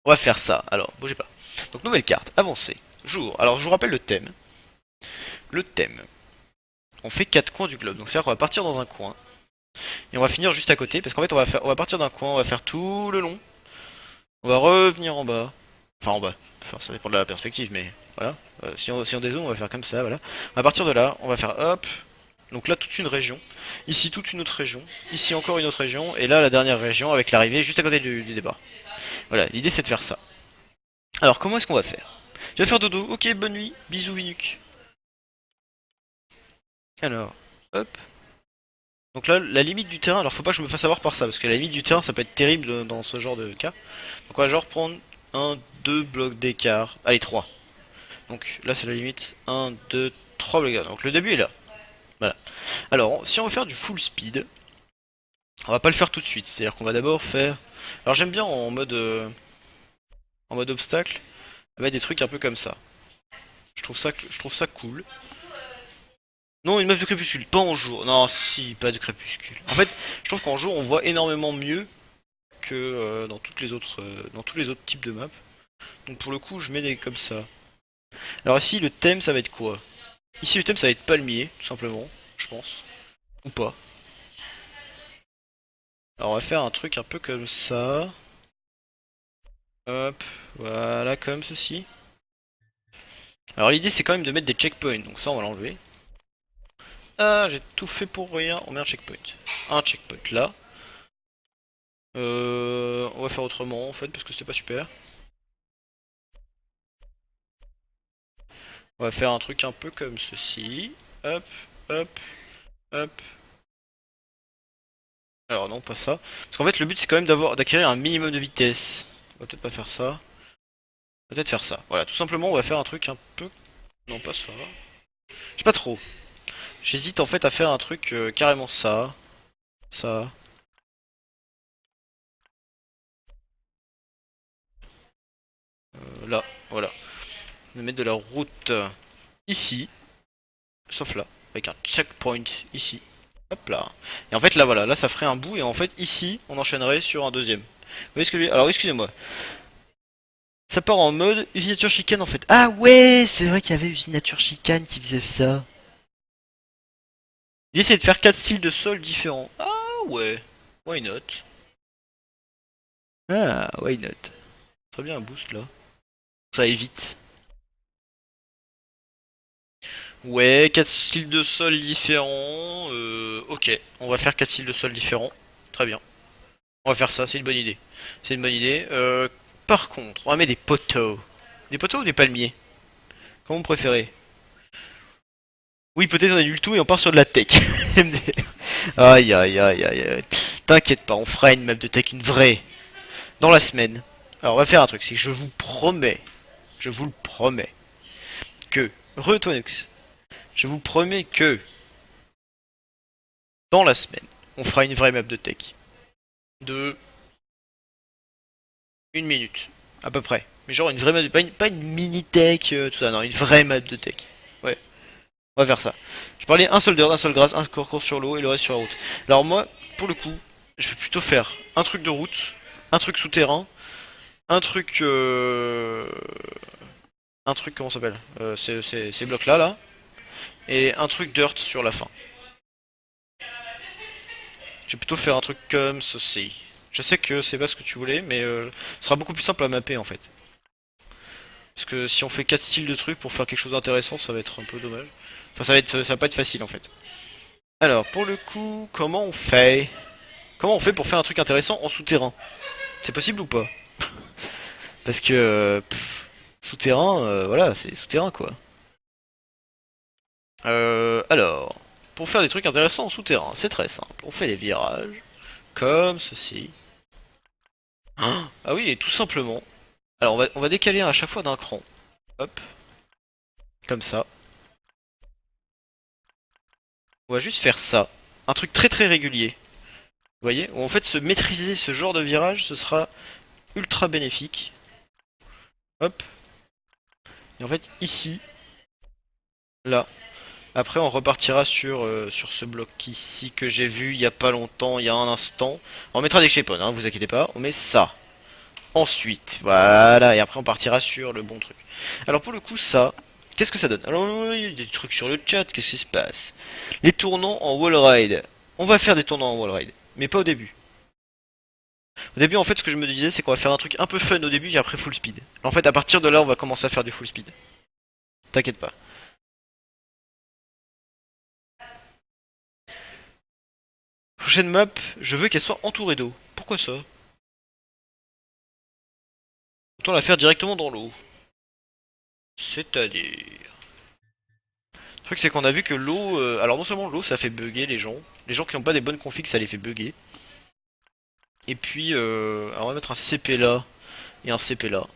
On va faire ça. Alors, bougez pas. Donc, nouvelle carte. Avancée. Jour. Alors, je vous rappelle le thème. Le thème. On fait 4 coins du globe. Donc, c'est-à-dire qu'on va partir dans un coin. Et on va finir juste à côté. Parce qu'en fait, on va partir d'un coin. On va faire tout le long. On va revenir en bas. Enfin, en bas. Enfin, ça dépend de la perspective, mais voilà. Si on dézoome, on va faire comme ça, voilà. À partir de là, on va faire hop. Donc là, toute une région. Ici, toute une autre région. Ici, encore une autre région. Et là, la dernière région avec l'arrivée juste à côté du départ. Voilà, l'idée c'est de faire ça. Alors, comment est-ce qu'on va faire? Je vais faire dodo. Ok, bonne nuit. Bisous, Vinuc. Alors, hop. Donc là, la limite du terrain. Alors, faut pas que je me fasse avoir par ça. Parce que la limite du terrain, ça peut être terrible dans ce genre de cas. Donc, on va genre prendre un 2 blocs d'écart. Allez, 3. Donc là, c'est la limite. Un 2 3 blocs d'écart. Donc, le début est là. Voilà. Alors, si on veut faire du full speed, on va pas le faire tout de suite. C'est-à-dire qu'on va d'abord faire. Alors, j'aime bien en mode obstacle, avec des trucs un peu comme ça. Je trouve ça cool. Non, une map de crépuscule, pas en jour. Non, si, pas de crépuscule. En fait, je trouve qu'en jour, on voit énormément mieux que dans tous les autres types de maps. Donc pour le coup, je mets des comme ça. Alors ici, le thème, ça va être quoi? Ici, le thème, ça va être palmier, tout simplement, je pense. Ou pas. Alors on va faire un truc un peu comme ça. Hop, voilà, comme ceci. Alors l'idée, c'est quand même de mettre des checkpoints, donc ça, on va l'enlever. Ah, j'ai tout fait pour rien. On met un checkpoint. Un checkpoint là. On va faire autrement en fait parce que c'était pas super. On va faire un truc un peu comme ceci. Hop, hop, hop. Alors non, pas ça. Parce qu'en fait le but c'est quand même d'acquérir un minimum de vitesse. On va peut-être pas faire ça. Peut-être faire ça. Voilà, tout simplement on va faire un truc un peu... Non, pas ça. Je sais pas trop. J'hésite en fait à faire un truc carrément ça. Ça. Là, voilà. On va mettre de la route ici. Sauf là. Avec un checkpoint ici. Hop là. Et en fait là voilà, là ça ferait un bout et en fait ici on enchaînerait sur un deuxième. Vous voyez ce que je veux dire? Alors excusez-moi. Ça part en mode Usinature Chicane en fait. Ah ouais, c'est vrai qu'il y avait Usinature Chicane qui faisait ça. J'ai essayé de faire 4 styles de sol différents. Ah ouais. Why not? Ah, why not? Très bien un boost là. Ça évite. Ouais, 4 styles de sol différents. Ok, on va faire 4 styles de sol différents. Très bien. On va faire ça, c'est une bonne idée. C'est une bonne idée. Par contre, on va mettre des poteaux. Des poteaux ou des palmiers? Comment vous préférez? Oui, peut-être on annule tout et on part sur de la tech. Aïe aïe aïe aïe aïe. T'inquiète pas, on fera une map de tech, une vraie, dans la semaine. Alors on va faire un truc, c'est que je vous le promets, que, Retonex, je vous promets que, dans la semaine, on fera une vraie map de tech. De une minute, à peu près. Mais genre une vraie map de... pas une mini tech, tout ça, non, une vraie map de tech. Ouais, on va faire ça. Je parlais un seul dirt, un seul grass, un cours sur l'eau et le reste sur la route. Alors moi, pour le coup, je vais plutôt faire un truc de route, un truc souterrain, un truc... un truc, comment ça s'appelle ces blocs là, et un truc dirt sur la fin. Je vais plutôt faire un truc comme ceci. Je sais que c'est pas ce que tu voulais, mais ce sera beaucoup plus simple à mapper en fait. Parce que si on fait 4 styles de trucs pour faire quelque chose d'intéressant, ça va être un peu dommage. Enfin, ça va pas être facile en fait. Alors, pour le coup, comment on fait? Comment on fait pour faire un truc intéressant en souterrain? C'est possible ou pas? Parce que souterrain, voilà, c'est souterrain quoi. Alors, pour faire des trucs intéressants en souterrain, c'est très simple. On fait des virages comme ceci. Ah oui, et tout simplement. Alors, on va décaler à chaque fois d'un cran. Hop, comme ça. On va juste faire ça. Un truc très très régulier. Vous voyez? Où en fait, se maîtriser ce genre de virage, ce sera ultra bénéfique. Hop. Et en fait, ici, là. Après, on repartira sur ce bloc ici que j'ai vu il y a pas longtemps, il y a un instant. On mettra des checkpoints, hein, vous inquiétez pas. On met ça. ensuite. Voilà, et après on partira sur le bon truc. Alors pour le coup, ça, qu'est-ce que ça donne? Alors il y a des trucs sur le chat, qu'est-ce qui se passe? Les tournants en wall ride. On va faire des tournants en wall ride, mais pas au début. Au début, en fait, ce que je me disais, c'est qu'on va faire un truc un peu fun au début et après full speed. En fait, à partir de là, on va commencer à faire du full speed. T'inquiète pas. Prochaine map, je veux qu'elle soit entourée d'eau. Pourquoi ça? Autant la faire directement dans l'eau. C'est-à-dire... Le truc, c'est qu'on a vu que l'eau... alors non seulement l'eau, ça fait bugger les gens. Les gens qui n'ont pas des bonnes configs, ça les fait bugger. Et puis, alors on va mettre un CP là et un CP là.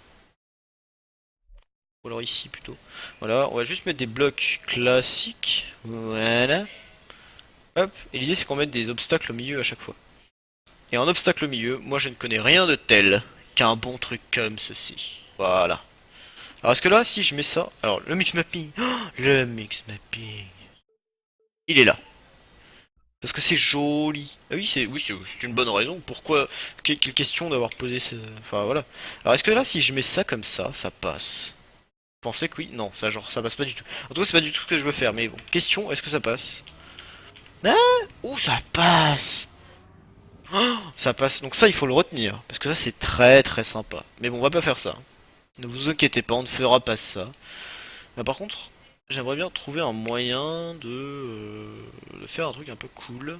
Ou alors ici plutôt. Voilà, on va juste mettre des blocs classiques. Voilà. Hop, et l'idée c'est qu'on mette des obstacles au milieu à chaque fois. Et un obstacle au milieu, moi je ne connais rien de tel qu'un bon truc comme ceci. Voilà. Alors est-ce que là, si je mets ça... Alors, le mix mapping... Oh, le mix mapping... Il est là. Parce que c'est joli. Ah oui, c'est une bonne raison. Pourquoi... Quelle question d'avoir posé ce... Enfin, voilà. Alors est-ce que là, si je mets ça comme ça passe? Vous pensez que oui? Non, ça genre, ça passe pas du tout. En tout cas, c'est pas du tout ce que je veux faire. Mais bon, question, est-ce que ça passe? Ah, ouh, ça passe. Oh, ça passe. Donc ça, il faut le retenir. Parce que ça, c'est très très sympa. Mais bon, on va pas faire ça. Ne vous inquiétez pas, on ne fera pas ça. Mais par contre, j'aimerais bien trouver un moyen de faire un truc un peu cool.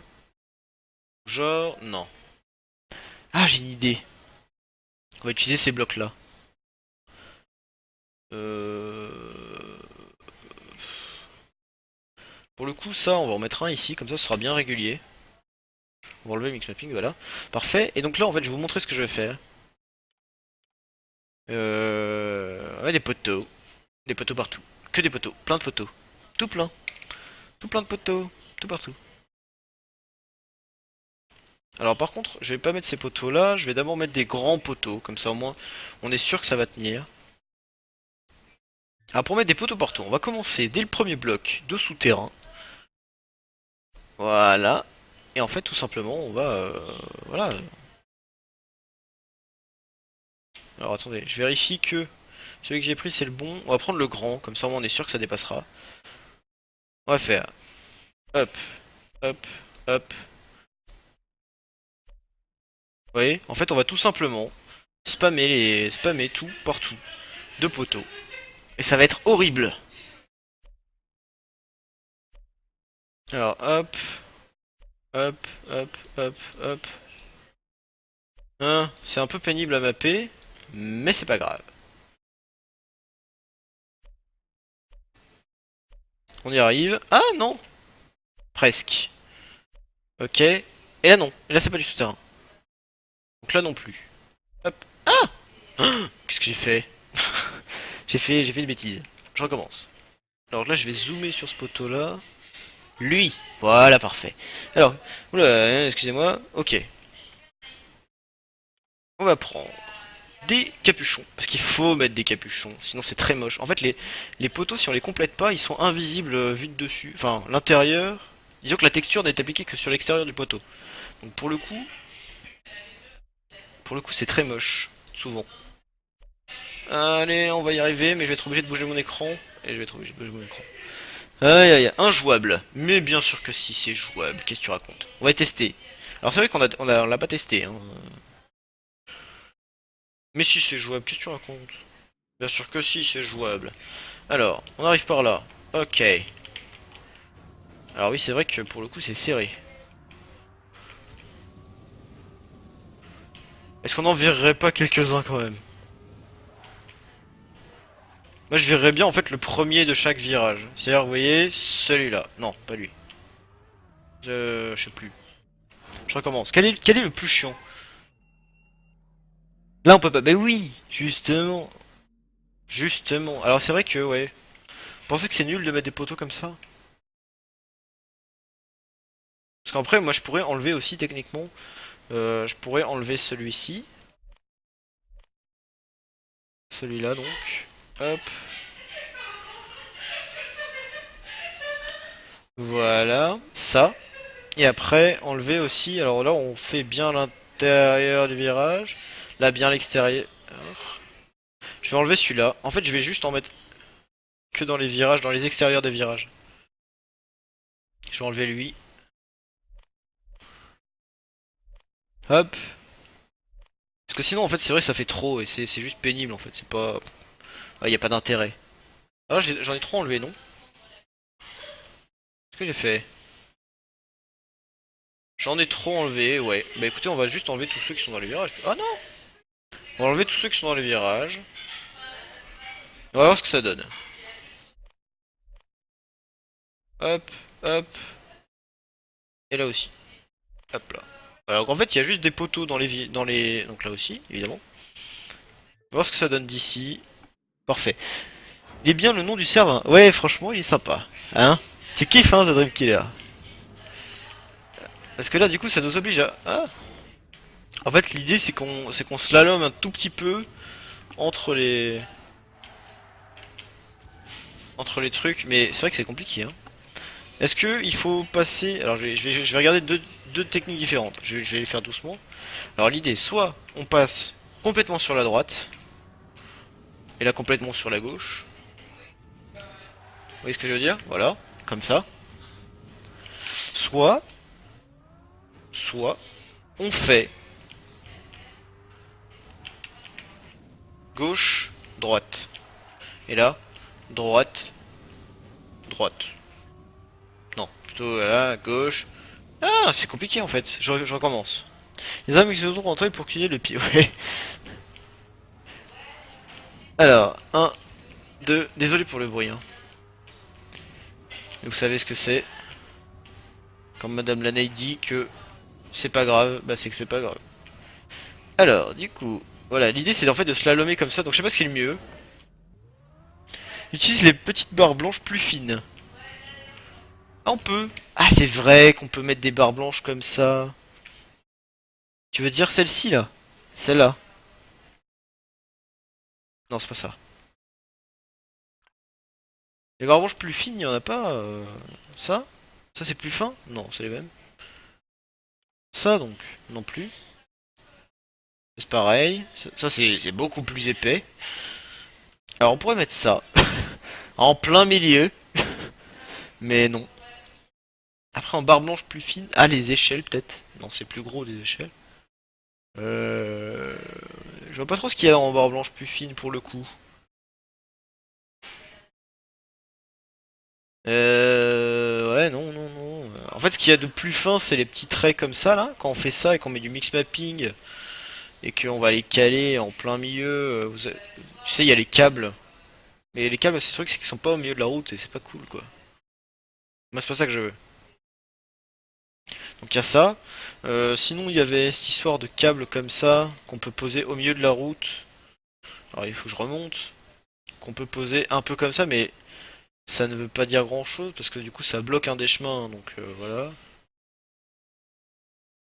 Genre, non. Ah, j'ai une idée. On va utiliser ces blocs-là. Euh... Pour le coup, ça, on va en mettre un ici, comme ça, ce sera bien régulier. On va enlever le mix mapping, voilà. Parfait. Et donc là, en fait, je vais vous montrer ce que je vais faire. Ouais, des poteaux. Des poteaux partout. Que des poteaux. Plein de poteaux. Tout plein. Tout plein de poteaux. Tout partout. Alors par contre, je vais pas mettre ces poteaux là, je vais d'abord mettre des grands poteaux, comme ça au moins on est sûr que ça va tenir. Alors pour mettre des poteaux partout, on va commencer dès le premier bloc de souterrain. Voilà. Et en fait tout simplement on va... voilà. Alors attendez, je vérifie que celui que j'ai pris c'est le bon. On va prendre le grand, comme ça au moins on est sûr que ça dépassera. On va faire hop, hop, hop. Vous voyez, en fait on va tout simplement spammer tout partout de poteaux. Et ça va être horrible. Alors hop, hop, hop, hop, hop. Hein, c'est un peu pénible à mapper, mais c'est pas grave. On y arrive. Ah non, presque. Ok. Et là non. Et là c'est pas du souterrain. Donc là non plus. Hop. Ah, qu'est-ce que j'ai fait? J'ai fait une bêtise. Je recommence. Alors là je vais zoomer sur ce poteau là. Lui. Voilà, parfait. Alors, oula, excusez-moi. Ok. On va prendre des capuchons. Parce qu'il faut mettre des capuchons, sinon c'est très moche. En fait, les poteaux, si on les complète pas, ils sont invisibles vus de dessus. Enfin, l'intérieur... Disons que la texture n'est appliquée que sur l'extérieur du poteau. Donc pour le coup, c'est très moche, souvent. Allez, on va y arriver, mais je vais être obligé de bouger mon écran. Et je vais être obligé de bouger mon écran. Aïe aïe aïe, injouable. Mais bien sûr que si, c'est jouable. Qu'est-ce que tu racontes? On va tester. Alors c'est vrai qu'on l'a pas testé, hein. Mais si c'est jouable, qu'est-ce que tu racontes? Bien sûr que si, c'est jouable. Alors, on arrive par là. Ok. Alors oui, c'est vrai que pour le coup, c'est serré. Est-ce qu'on en virerait pas quelques-uns quand même? Moi, je virerais bien en fait le premier de chaque virage. C'est-à-dire, vous voyez, celui-là. Non, pas lui. Je sais plus. Je recommence. Quel est le plus chiant? Là, on peut pas. Ben oui, justement. Justement. Alors, c'est vrai que, ouais. Vous pensez que c'est nul de mettre des poteaux comme ça? Parce qu'après, moi, je pourrais enlever aussi techniquement. Je pourrais enlever celui-ci. Celui-là, donc. Hop. Voilà. Ça. Et après, enlever aussi. Alors là, on fait bien l'intérieur du virage. Là, bien à l'extérieur. Je vais enlever celui-là. En fait, je vais juste en mettre que dans les virages, dans les extérieurs des virages. Je vais enlever lui. Hop. Parce que sinon, en fait, c'est vrai que ça fait trop et c'est juste pénible en fait. C'est pas. Ah, y a pas d'intérêt. Ah, j'en ai trop enlevé, non? Qu'est-ce que j'ai fait? J'en ai trop enlevé, ouais. Bah écoutez, on va juste enlever tous ceux qui sont dans les virages. Ah non! On va enlever tous ceux qui sont dans les virages. On va voir ce que ça donne. Hop, hop. Et là aussi. Hop là. Alors qu'en fait, il y a juste des poteaux dans les. Donc là aussi, évidemment. On va voir ce que ça donne d'ici. Parfait. Il est bien le nom du serveur. Ouais, franchement, il est sympa. Hein? Tu kiffes, hein, The Dream Killer. Parce que là, du coup, ça nous oblige à. Ah. En fait, l'idée, c'est qu'on slalom un tout petit peu entre les. Entre les trucs. Mais c'est vrai que c'est compliqué, hein. Est-ce que il faut passer. Alors, je vais regarder deux techniques différentes. Je vais les faire doucement. Alors, l'idée, soit on passe complètement sur la droite. Et là, complètement sur la gauche. Vous voyez ce que je veux dire? Voilà. Comme ça. Soit. Soit. On fait gauche, droite. Et là, droite, droite. Non, plutôt là, gauche. Ah, c'est compliqué en fait. Je recommence. Les hommes qui se sont rentrés pour qu'il y ait le pied. Ouais. Alors, un, 2. Désolé pour le bruit. Hein. Vous savez ce que c'est. Quand Madame Laney dit que c'est pas grave, bah c'est que c'est pas grave. Alors, du coup, voilà, l'idée c'est en fait de slalomer comme ça. Donc je sais pas ce qui est le mieux. Utilise les petites barres blanches plus fines. Ah, on peut. Ah, c'est vrai qu'on peut mettre des barres blanches comme ça. Tu veux dire celle-ci là? Celle-là? Non, c'est pas ça. Les barres blanches plus fines, il y en a pas. Ça? Ça c'est plus fin? Non, c'est les mêmes. Ça donc, non plus. C'est pareil. Ça c'est beaucoup plus épais. Alors on pourrait mettre ça en plein milieu, mais non. Après en barre blanche plus fine. Ah, les échelles peut-être. Non, c'est plus gros des échelles. Euh... Je vois pas trop ce qu'il y a en barre blanche plus fine pour le coup. Ouais, non, non, non. En fait, ce qu'il y a de plus fin, c'est les petits traits comme ça, là. Quand on fait ça et qu'on met du mix mapping et qu'on va les caler en plein milieu. Tu sais, il y a les câbles. Mais les câbles, c'est truc, c'est qu'ils sont pas au milieu de la route et c'est pas cool, quoi. Moi, c'est pas ça que je veux. Donc, il y a ça. Sinon, il y avait cette histoire de câbles comme ça qu'on peut poser au milieu de la route. Alors, il faut que je remonte. Qu'on peut poser un peu comme ça, mais ça ne veut pas dire grand chose parce que du coup, ça bloque un des chemins. Donc, voilà.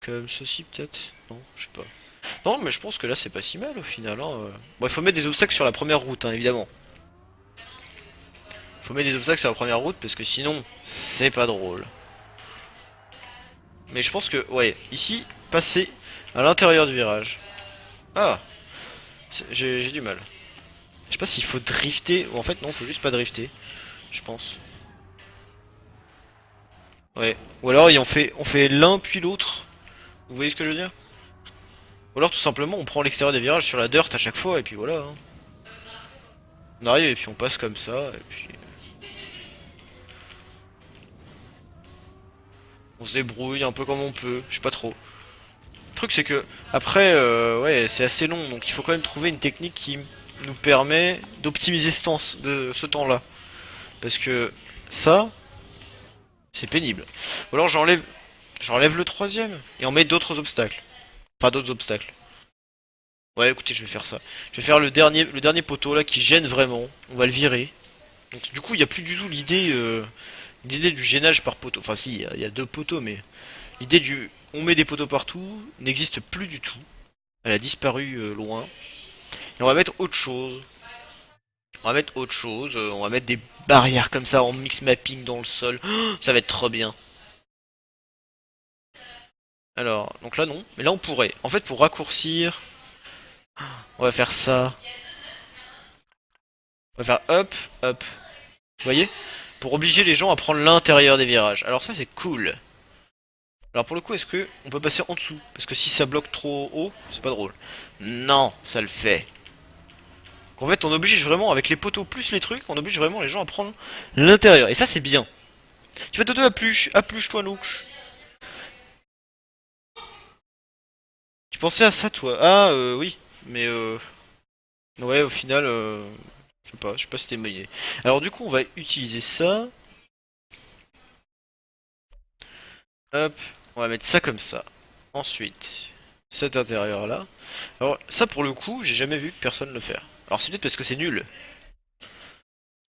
Comme ceci peut-être? Non, je sais pas. Non, mais je pense que là c'est pas si mal au final. Hein. Bon, il faut mettre des obstacles sur la première route, hein, évidemment. Il faut mettre des obstacles sur la première route parce que sinon c'est pas drôle. Mais je pense que, ouais, ici, passer à l'intérieur du virage. Ah, j'ai du mal. Je sais pas s'il faut drifter ou en fait non, faut juste pas drifter. Je pense. Ouais. Ou alors on fait l'un puis l'autre. Vous voyez ce que je veux dire? Ou alors tout simplement on prend l'extérieur des virages sur la dirt à chaque fois et puis voilà. Hein. On arrive et puis on passe comme ça et puis on se débrouille un peu comme on peut, je sais pas trop. Le truc c'est que après ouais c'est assez long donc il faut quand même trouver une technique qui nous permet d'optimiser ce temps là. Parce que ça c'est pénible. Ou alors j'enlève le troisième et on met d'autres obstacles. Pas d'autres obstacles. Ouais écoutez je vais faire ça. Je vais faire le dernier poteau là qui gêne vraiment. On va le virer. Donc du coup il n'y a plus du tout l'idée du gênage par poteau. Enfin si il y a deux poteaux mais l'idée du on met des poteaux partout n'existe plus du tout. Elle a disparu loin. Et on va mettre autre chose. On va mettre autre chose. On va mettre des barrières comme ça en mix mapping dans le sol. Oh, ça va être trop bien. Alors, donc là non. Mais là on pourrait. En fait pour raccourcir. On va faire ça. On va faire hop, hop. Vous voyez? Pour obliger les gens à prendre l'intérieur des virages. Alors ça c'est cool. Alors pour le coup, est-ce que on peut passer en dessous? Parce que si ça bloque trop haut, c'est pas drôle. Non, ça le fait. En fait, on oblige vraiment, avec les poteaux plus les trucs, on oblige vraiment les gens à prendre l'intérieur. Et ça c'est bien. Tu vas te à plus toi Nooch. Tu pensais à ça toi? Ah oui, mais ouais au final, je sais pas si c'était une bonne idée. Alors du coup on va utiliser ça. Hop, on va mettre ça comme ça. Ensuite, cet intérieur là. Alors ça pour le coup, j'ai jamais vu personne le faire. Alors c'est peut-être parce que c'est nul.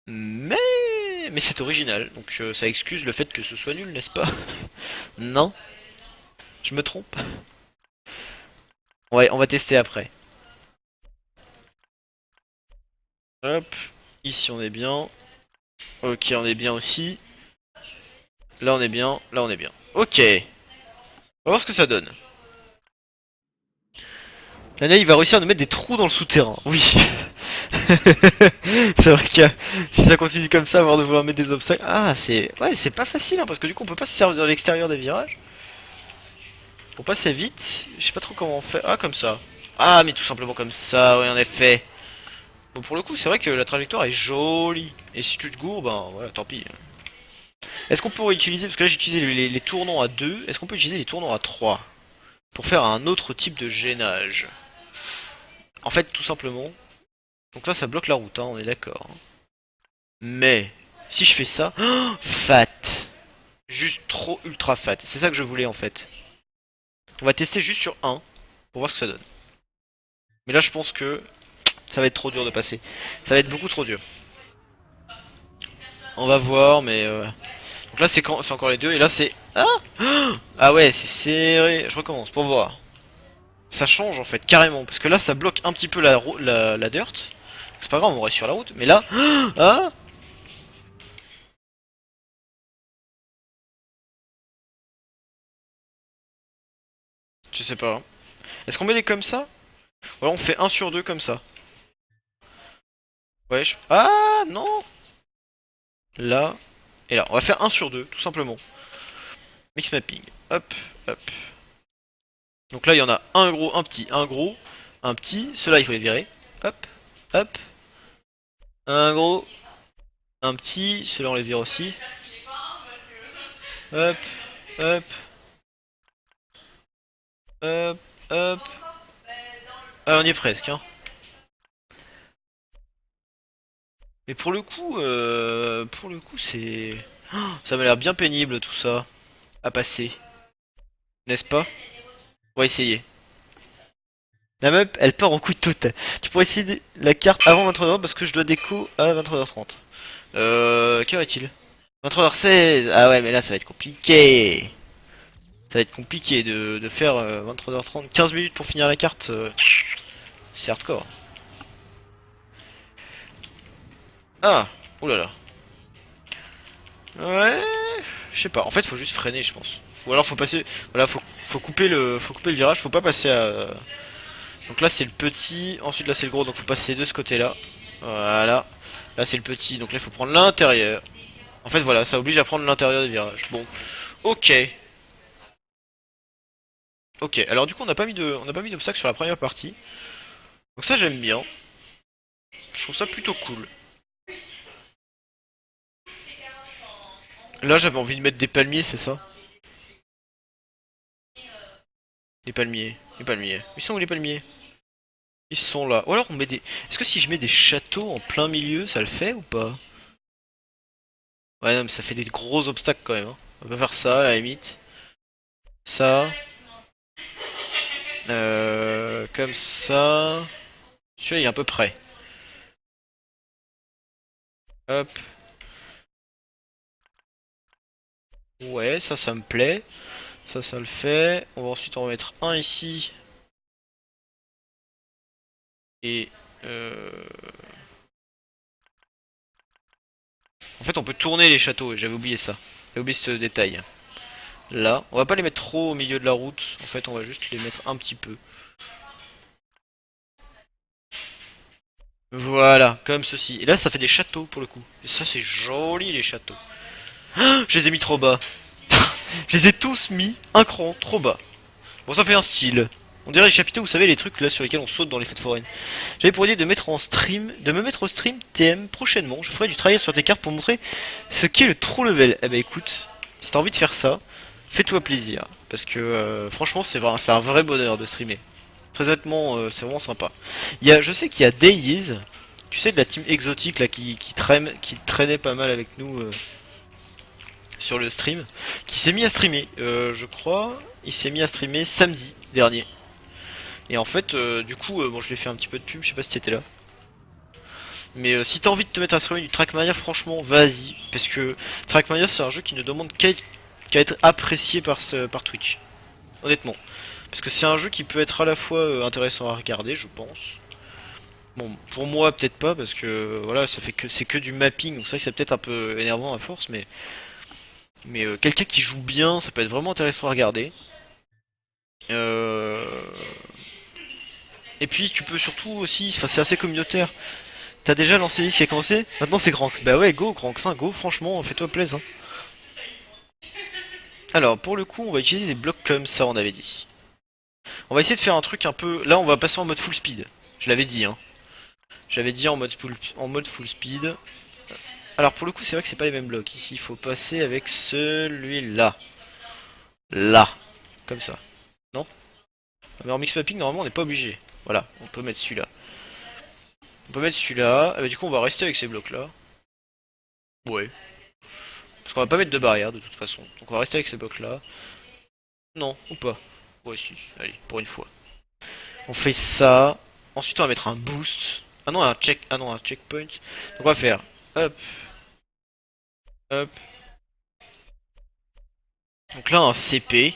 Mais c'est original, donc ça excuse le fait que ce soit nul, n'est-ce pas? Non, je me trompe. Ouais, on va tester après. Hop, ici on est bien. Ok, on est bien aussi. Là on est bien, là on est bien. Ok, on va voir ce que ça donne. L'année il va réussir à nous mettre des trous dans le souterrain. Oui. C'est vrai que si ça continue comme ça, avoir de vouloir mettre des obstacles. Ah, c'est. Ouais, c'est pas facile, hein, parce que du coup, on peut pas se servir de l'extérieur des virages. Pour passer vite, je sais pas trop comment on fait. Ah, comme ça. Ah, mais tout simplement comme ça, oui, en effet. Bon, pour le coup, c'est vrai que la trajectoire est jolie. Et si tu te gourres, ben voilà, tant pis. Est-ce qu'on pourrait utiliser. Parce que là, j'ai utilisé les tournants à 2. Est-ce qu'on peut utiliser les tournants à 3 pour faire un autre type de gênage? En fait, tout simplement. Donc là, ça bloque la route, hein, on est d'accord. Mais, si je fais ça. Fat. Juste trop ultra fat. C'est ça que je voulais en fait. On va tester juste sur un pour voir ce que ça donne. Mais là je pense que ça va être trop dur de passer. Ça va être beaucoup trop dur. On va voir mais donc là c'est encore les deux et là c'est ah ah ouais c'est serré. Je recommence pour voir. Ça change en fait carrément parce que là ça bloque un petit peu la dirt. C'est pas grave on reste sur la route mais là ah je sais pas. Est-ce qu'on met des comme ça? Ou alors on fait un sur 2 comme ça. Ouais ah non. Là et là. On va faire un sur 2 tout simplement. Mix mapping. Hop, hop. Donc là, il y en a un gros, un gros, un petit. Ceux-là, il faut les virer. Hop, hop. Un gros, un petit. Ceux-là, on les vire aussi. Hop, hop, hop, hop. Ah, on y est presque, hein. Mais pour le coup, c'est... Oh, ça m'a l'air bien pénible, tout ça, à passer. N'est-ce pas? On va essayer. La map, elle part en couille totale. Tu pourrais essayer la carte avant 23h parce que je dois déco à 23h30. Quelle heure est-il? 23h16. Ah ouais, mais là, ça va être compliqué. Ça va être compliqué de faire 23h30. 15 minutes pour finir la carte. C'est hardcore. Ah, oulala. Ouais, je sais pas. En fait, faut juste freiner, je pense. Ou alors faut passer. Voilà, faut couper le virage. Faut pas passer à. Donc là, c'est le petit. Ensuite, là, c'est le gros. Donc faut passer de ce côté-là. Voilà. Là, c'est le petit. Donc là, il faut prendre l'intérieur. En fait, voilà, ça oblige à prendre l'intérieur des virages. Bon, ok. Ok, alors du coup, on n'a pas mis d'obstacle sur la première partie. Donc ça, j'aime bien. Je trouve ça plutôt cool. Là, j'avais envie de mettre des palmiers, c'est ça? Des palmiers, des palmiers. Ils sont où les palmiers? Ils sont là. Ou alors on met des. Est-ce que si je mets des châteaux en plein milieu, ça le fait ou pas? Ouais, non, mais ça fait des gros obstacles quand même, hein. On va faire ça à la limite. Ça. Comme ça. Celui-là, il est à peu près. Hop. Ouais, ça me plaît. Ça le fait. On va ensuite en mettre un ici. Et en fait, on peut tourner les châteaux. J'avais oublié ça. J'avais oublié ce détail. Là, on va pas les mettre trop au milieu de la route. En fait, on va juste les mettre un petit peu. Voilà, comme ceci. Et là, ça fait des châteaux pour le coup. Et ça, c'est joli les châteaux. Ah, je les ai mis trop bas. Je les ai tous mis un cran trop bas. Bon, ça fait un style. On dirait les chapiteaux, vous savez, les trucs là sur lesquels on saute dans les fêtes foraines. J'avais pour idée de mettre en stream, de me mettre au stream TM prochainement. Je ferai du travail sur tes cartes pour montrer ce qu'est le true level. Eh ben écoute, si t'as envie de faire ça, fais-toi plaisir. Parce que franchement, c'est un vrai bonheur de streamer. Très honnêtement, c'est vraiment sympa. Je sais qu'il y a Days, tu sais, de la team exotique là qui traînait pas mal avec nous sur le stream, qui s'est mis à streamer. Je crois, il s'est mis à streamer samedi dernier. Et en fait, du coup, bon, je lui ai fait un petit peu de pub, je sais pas si t'étais là. Mais si t'as envie de te mettre à streamer du Trackmania, franchement, vas-y. Parce que Trackmania, c'est un jeu qui ne demande qu'à être apprécié par Twitch. Honnêtement. Parce que c'est un jeu qui peut être à la fois intéressant à regarder, je pense. Bon, pour moi, peut-être pas, parce que voilà, c'est que du mapping, donc c'est vrai que c'est peut-être un peu énervant à force, mais quelqu'un qui joue bien, ça peut être vraiment intéressant à regarder. Euh, Et puis tu peux surtout aussi, enfin c'est assez communautaire. T'as déjà lancé l'île qui a commencé. Maintenant c'est Granx. Bah ouais, go Granx, hein, go, franchement, fais-toi plaisir. Hein. Alors pour le coup, on va utiliser des blocs comme ça, on avait dit. On va essayer de faire un truc un peu. Là, on va passer en mode full speed. Je l'avais dit, hein. J'avais dit en mode full speed. Alors pour le coup, c'est vrai que c'est pas les mêmes blocs. Ici, il faut passer avec celui-là. Là. Comme ça. Non? Mais en mix mapping, normalement, on n'est pas obligé. Voilà, on peut mettre celui-là. On peut mettre celui-là. Ah bah, du coup, on va rester avec ces blocs-là. Ouais. Parce qu'on va pas mettre de barrière de toute façon. Donc on va rester avec ces blocs là. Non, ou pas. Ouais si, allez, pour une fois. On fait ça. Ensuite on va mettre un boost. Ah non, un check. Ah non, un checkpoint. Donc on va faire hop, hop. Donc là un CP.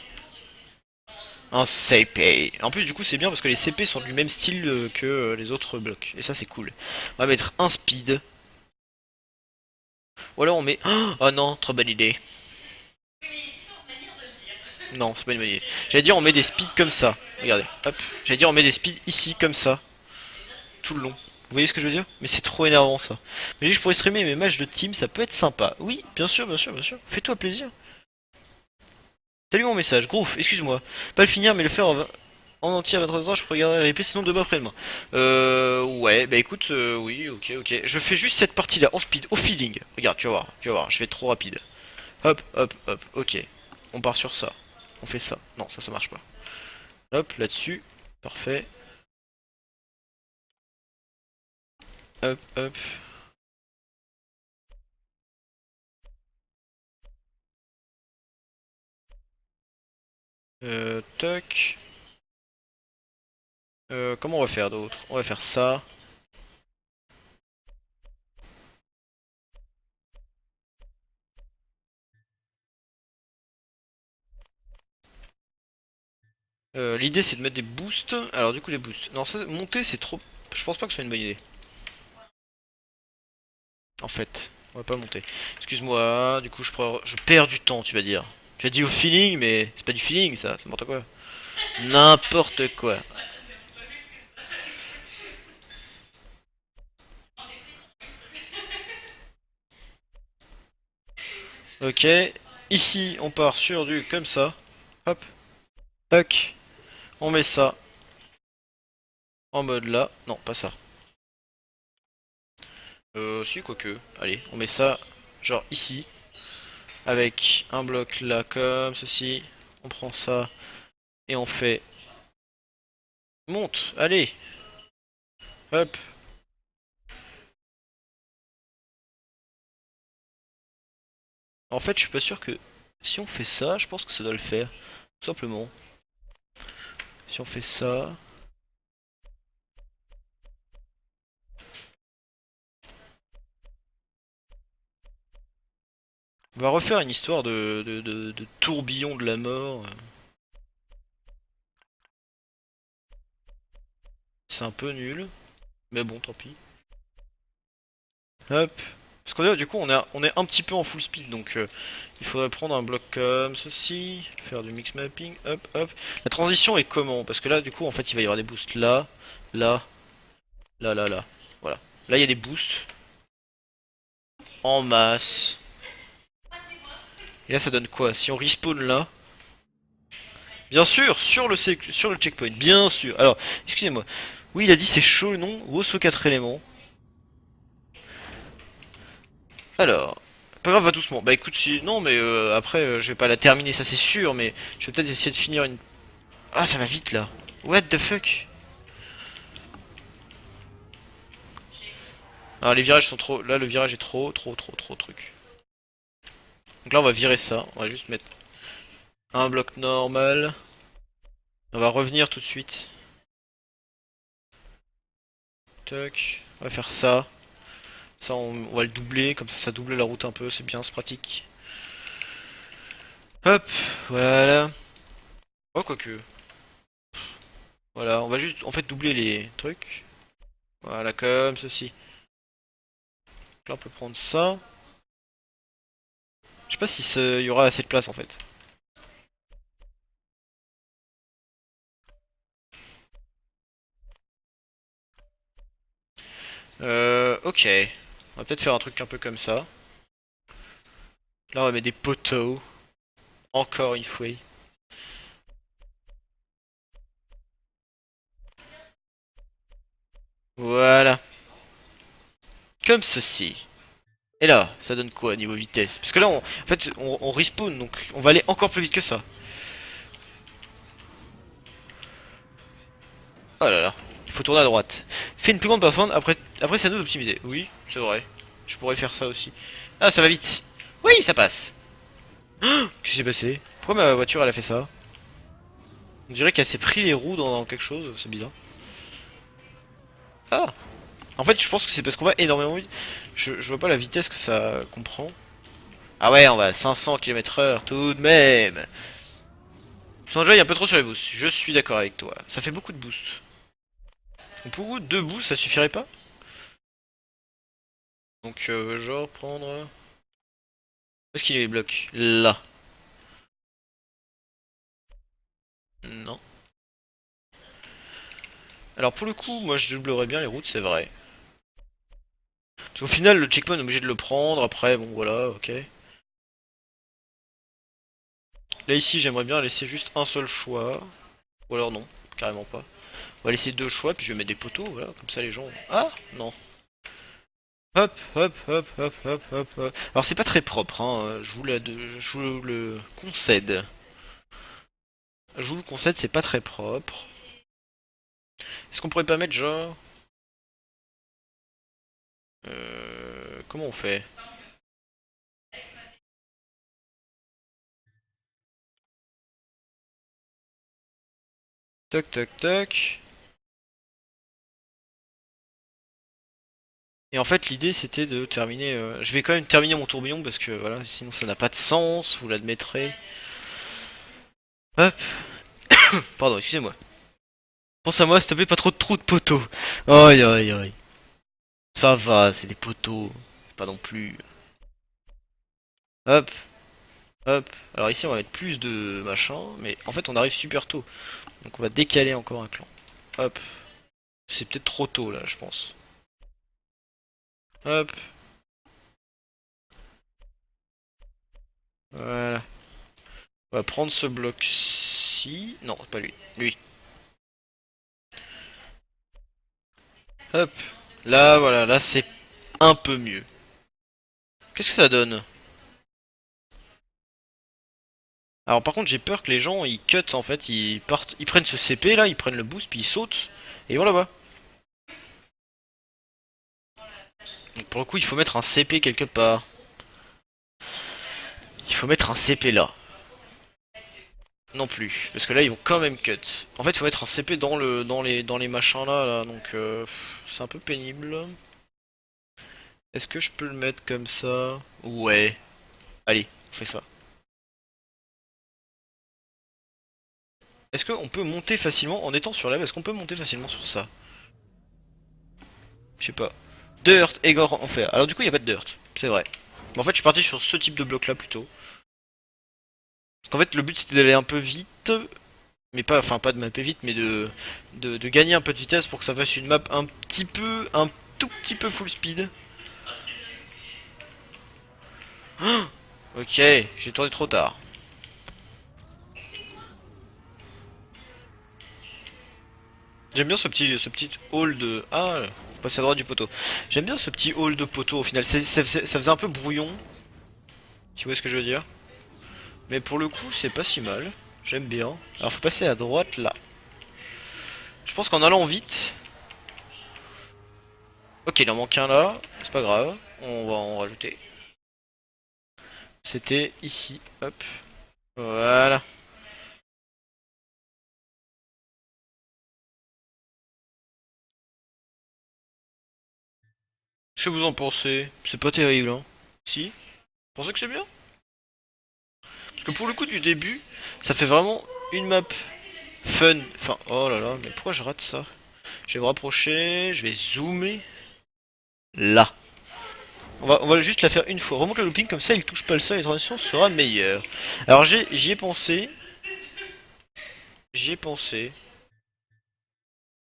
Un CP. En plus du coup c'est bien parce que les CP sont du même style que les autres blocs. Et ça c'est cool. On va mettre un speed. Ou alors on met. Oh non, trop bonne idée. Non, c'est pas une bonne idée. J'allais dire on met des speeds comme ça. Regardez, hop. J'allais dire on met des speeds ici comme ça. Tout le long. Vous voyez ce que je veux dire? Mais c'est trop énervant ça. Mais je pourrais streamer mes matchs de team, ça peut être sympa. Oui, bien sûr, bien sûr, bien sûr. Fais-toi plaisir. T'as lu mon message, Groove, excuse-moi. Pas le finir, mais le faire en entier à votre endroit, je peux regarder la replay, sinon demain après-demain. Ouais, bah écoute, oui, ok, ok. Je fais juste cette partie-là en speed, au feeling. Regarde, tu vas voir, je vais être trop rapide. Hop, hop, hop, ok. On part sur ça. On fait ça. Non, ça marche pas. Hop, là-dessus. Parfait. Hop, hop. Toc. Comment on va faire d'autre? On va faire ça. L'idée c'est de mettre des boosts. Alors du coup les boosts. Non, ça, monter c'est trop. Je pense pas que ce soit une bonne idée. En fait, on va pas monter. Excuse-moi. Du coup je perds du temps, tu vas dire. Tu as dit au feeling, mais c'est pas du feeling ça. C'est n'importe quoi. N'importe quoi. Ok. Ici on part sur du comme ça. Hop. Tac. On met ça en mode là. Non, pas ça. Si, quoique. Allez, on met ça genre ici. Avec un bloc là comme ceci. On prend ça et on fait monte. Allez. Hop. En fait, je suis pas sûr que si on fait ça, je pense que ça doit le faire. Tout simplement. Si on fait ça. On va refaire une histoire de tourbillon de la mort. C'est un peu nul. Mais bon, tant pis. Hop. Parce qu'on est du coup on est un petit peu en full speed donc il faudrait prendre un bloc comme ceci, faire du mix mapping, hop hop. La transition est comment? Parce que là du coup en fait il va y avoir des boosts là, là, là, là, là. Voilà. Là, il y a des boosts en masse. Et là, ça donne quoi? Si on respawn là, bien sûr, sur le checkpoint, bien sûr. Alors, excusez-moi. Oui, il a dit c'est chaud, non? Wosso 4 éléments. Alors, pas grave, va doucement. Bah écoute, si... non, mais après, je vais pas la terminer, ça c'est sûr, mais je vais peut-être essayer de finir une... Ah, ça va vite là. What the fuck? Alors, les virages sont trop... Là, le virage est trop truc. Donc là, on va virer ça. On va juste mettre un bloc normal. On va revenir tout de suite. Tac. On va faire ça. Ça, on va le doubler. Comme ça double la route un peu. C'est bien, c'est pratique. Hop. Voilà. Oh, quoique. Voilà, on va juste en fait doubler les trucs. Voilà, comme ceci. Là, on peut prendre ça. Je sais pas si il y aura assez de place en fait. Ok. On va peut-être faire un truc un peu comme ça. Là, on va mettre des poteaux. Encore une fois. Voilà. Comme ceci. Et là, ça donne quoi niveau vitesse? Parce que là, en fait, on respawn, donc on va aller encore plus vite que ça. Oh là là. Il faut tourner à droite. Fais une plus grande performance, après c'est à nous d'optimiser. Oui, c'est vrai. Je pourrais faire ça aussi. Ah, ça va vite. Oui, ça passe. Qu'est-ce qui s'est passé? Pourquoi ma voiture elle a fait ça? On dirait qu'elle s'est pris les roues dans quelque chose, c'est bizarre. Ah! En fait, je pense que c'est parce qu'on va énormément vite. Je vois pas la vitesse que ça comprend. Ah ouais, on va à 500 km/h tout de même. Son jeu est un peu trop sur les boosts. Je suis d'accord avec toi. Ça fait beaucoup de boosts. Pour vous, deux boosts, ça suffirait pas? Donc, genre prendre. Où est-ce qu'il est les blocs? Là. Non. Alors pour le coup, moi je doublerais bien les routes, c'est vrai. Parce qu'au final, le checkpoint est obligé de le prendre. Après, bon voilà, ok. Là ici, j'aimerais bien laisser juste un seul choix. Ou alors non, carrément pas. On va laisser deux choix, puis je vais mettre des poteaux, voilà, comme ça les gens... Ah non. Hop, hop, hop, hop, hop, hop, hop. Alors c'est pas très propre, hein, je vous le concède. Je vous le concède, c'est pas très propre. Est-ce qu'on pourrait pas mettre genre... comment on fait? Toc, toc, toc. Et en fait, l'idée c'était de terminer. Je vais quand même terminer mon tourbillon parce que voilà, sinon ça n'a pas de sens, vous l'admettrez. Hop, pardon, excusez-moi. Pense à moi, s'il te plaît, pas trop de trous de poteaux. Aïe aïe aïe. Ça va, c'est des poteaux. Pas non plus. Hop, hop. Alors ici, on va mettre plus de machin, mais en fait, on arrive super tôt. Donc on va décaler encore un clan. Hop. C'est peut-être trop tôt là, je pense. Hop. Voilà. On va prendre ce bloc-ci. Non, pas lui. Lui. Hop. Là, voilà, là c'est un peu mieux. Qu'est-ce que ça donne? Alors par contre j'ai peur que les gens ils cut en fait, ils partent, ils prennent ce CP là, ils prennent le boost puis ils sautent et ils vont là-bas. Donc pour le coup il faut mettre un CP quelque part. Il faut mettre un CP là. Non plus, parce que là ils vont quand même cut. En fait il faut mettre un CP dans les machins là, donc c'est un peu pénible. Est-ce que je peux le mettre comme ça? Ouais. Allez, on fait ça. Est-ce qu'on peut monter facilement en étant sur la Est-ce qu'on peut monter facilement sur ça? Je sais pas. Dirt, Egor, enfer. Alors du coup il n'y a pas de dirt, c'est vrai. Mais en fait je suis parti sur ce type de bloc là plutôt. Parce qu'en fait le but c'était d'aller un peu vite. Mais pas de mapper vite, mais de gagner un peu de vitesse pour que ça fasse une map un petit peu tout petit peu full speed. Ok, j'ai tourné trop tard. J'aime bien ce petit hall de... Ah, faut passer à droite du poteau. J'aime bien ce petit hall de poteau au final. Ça faisait un peu brouillon. Tu vois ce que je veux dire? Mais pour le coup, c'est pas si mal. J'aime bien. Alors faut passer à droite là. Je pense qu'en allant vite... Ok, il en manque un là. C'est pas grave. On va en rajouter. C'était ici. Hop. Voilà. Qu'est-ce que vous en pensez? C'est pas terrible, hein? Si? Vous pensez que c'est bien? Parce que pour le coup du début, ça fait vraiment une map fun. Enfin, oh là là, mais pourquoi je rate ça? Je vais me rapprocher, je vais zoomer. Là. On va juste la faire une fois. Remonte le looping, comme ça il touche pas le sol et la transition sera meilleure. Alors j'y ai pensé. J'y ai pensé.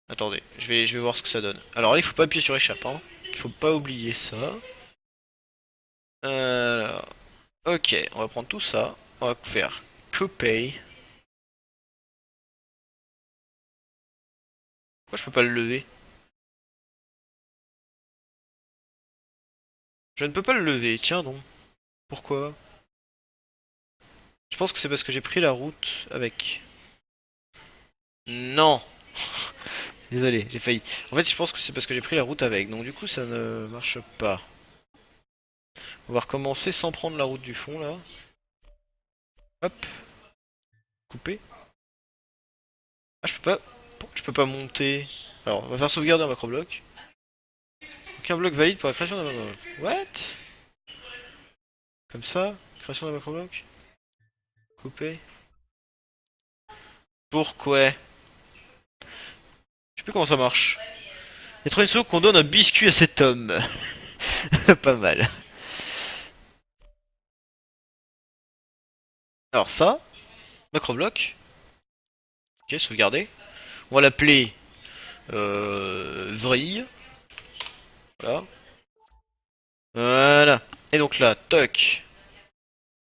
Attendez, je vais voir ce que ça donne. Alors là, il faut pas appuyer sur échappe, hein. Il faut pas oublier ça. Alors, ok, on va prendre tout ça. On va faire copy. Pourquoi je peux pas le lever? Je ne peux pas le lever, tiens donc. Pourquoi? Je pense que c'est parce que j'ai pris la route avec. Non! Désolé, j'ai failli. En fait, je pense que c'est parce que j'ai pris la route avec. Donc du coup, ça ne marche pas. On va recommencer sans prendre la route du fond, là. Hop, couper. Ah, je peux pas... Pourquoi je peux pas monter? Alors, on va faire sauvegarder un macrobloc. Aucun bloc valide pour la création d'un macrobloc. What? Comme ça? Création d'un macrobloc? Couper. Pourquoi? Je sais plus comment ça marche. Il y a trop une seconde qu'on donne un biscuit à cet homme. Pas mal. Alors ça, macrobloc. Ok, sauvegarder. On va l'appeler vrille. Voilà. Voilà. Et donc là, toc.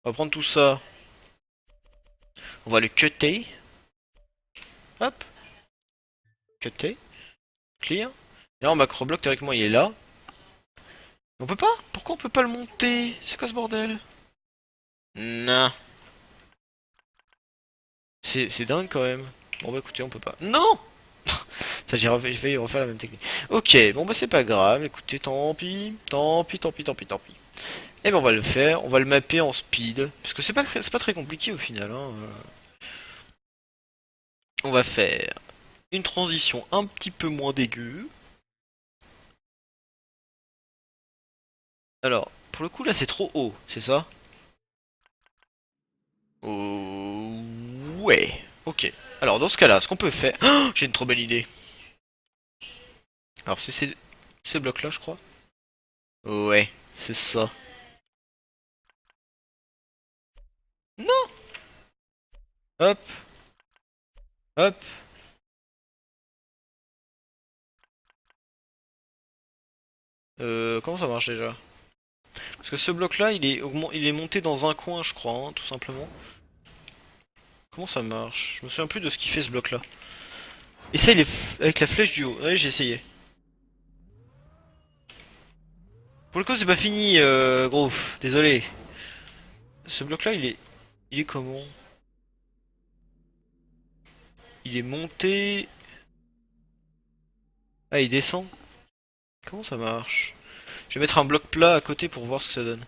On va prendre tout ça. On va le cutter. Hop. Cutter. Clear. Et là, en macrobloc, théoriquement, il est là. On peut pas? Pourquoi on peut pas le monter? C'est quoi ce bordel? Non. C'est dingue quand même. Bon bah écoutez, on peut pas. Non! Ça, j'ai failli refaire la même technique. Ok, bon bah c'est pas grave. Écoutez, tant pis. Tant pis, tant pis, tant pis, tant pis. Et ben on va le faire. On va le mapper en speed. Parce que c'est pas très compliqué au final, hein. On va faire une transition un petit peu moins dégueu. Alors, pour le coup là c'est trop haut, c'est ça? Oh, ouais. Ok. Alors dans ce cas-là, ce qu'on peut faire... Oh, j'ai une trop belle idée. Alors c'est ces blocs-là, je crois. Ouais, c'est ça. Non. Hop, hop. Comment ça marche déjà? Parce que ce bloc-là, il est monté dans un coin, je crois, hein, tout simplement. Comment ça marche? Je me souviens plus de ce qu'il fait ce bloc-là. Essaye avec la flèche du haut. Ouais, j'ai essayé. Pour le coup, c'est pas fini, gros. Désolé. Ce bloc-là, il est comment? Il est monté. Ah, il descend. Comment ça marche? Je vais mettre un bloc plat à côté pour voir ce que ça donne.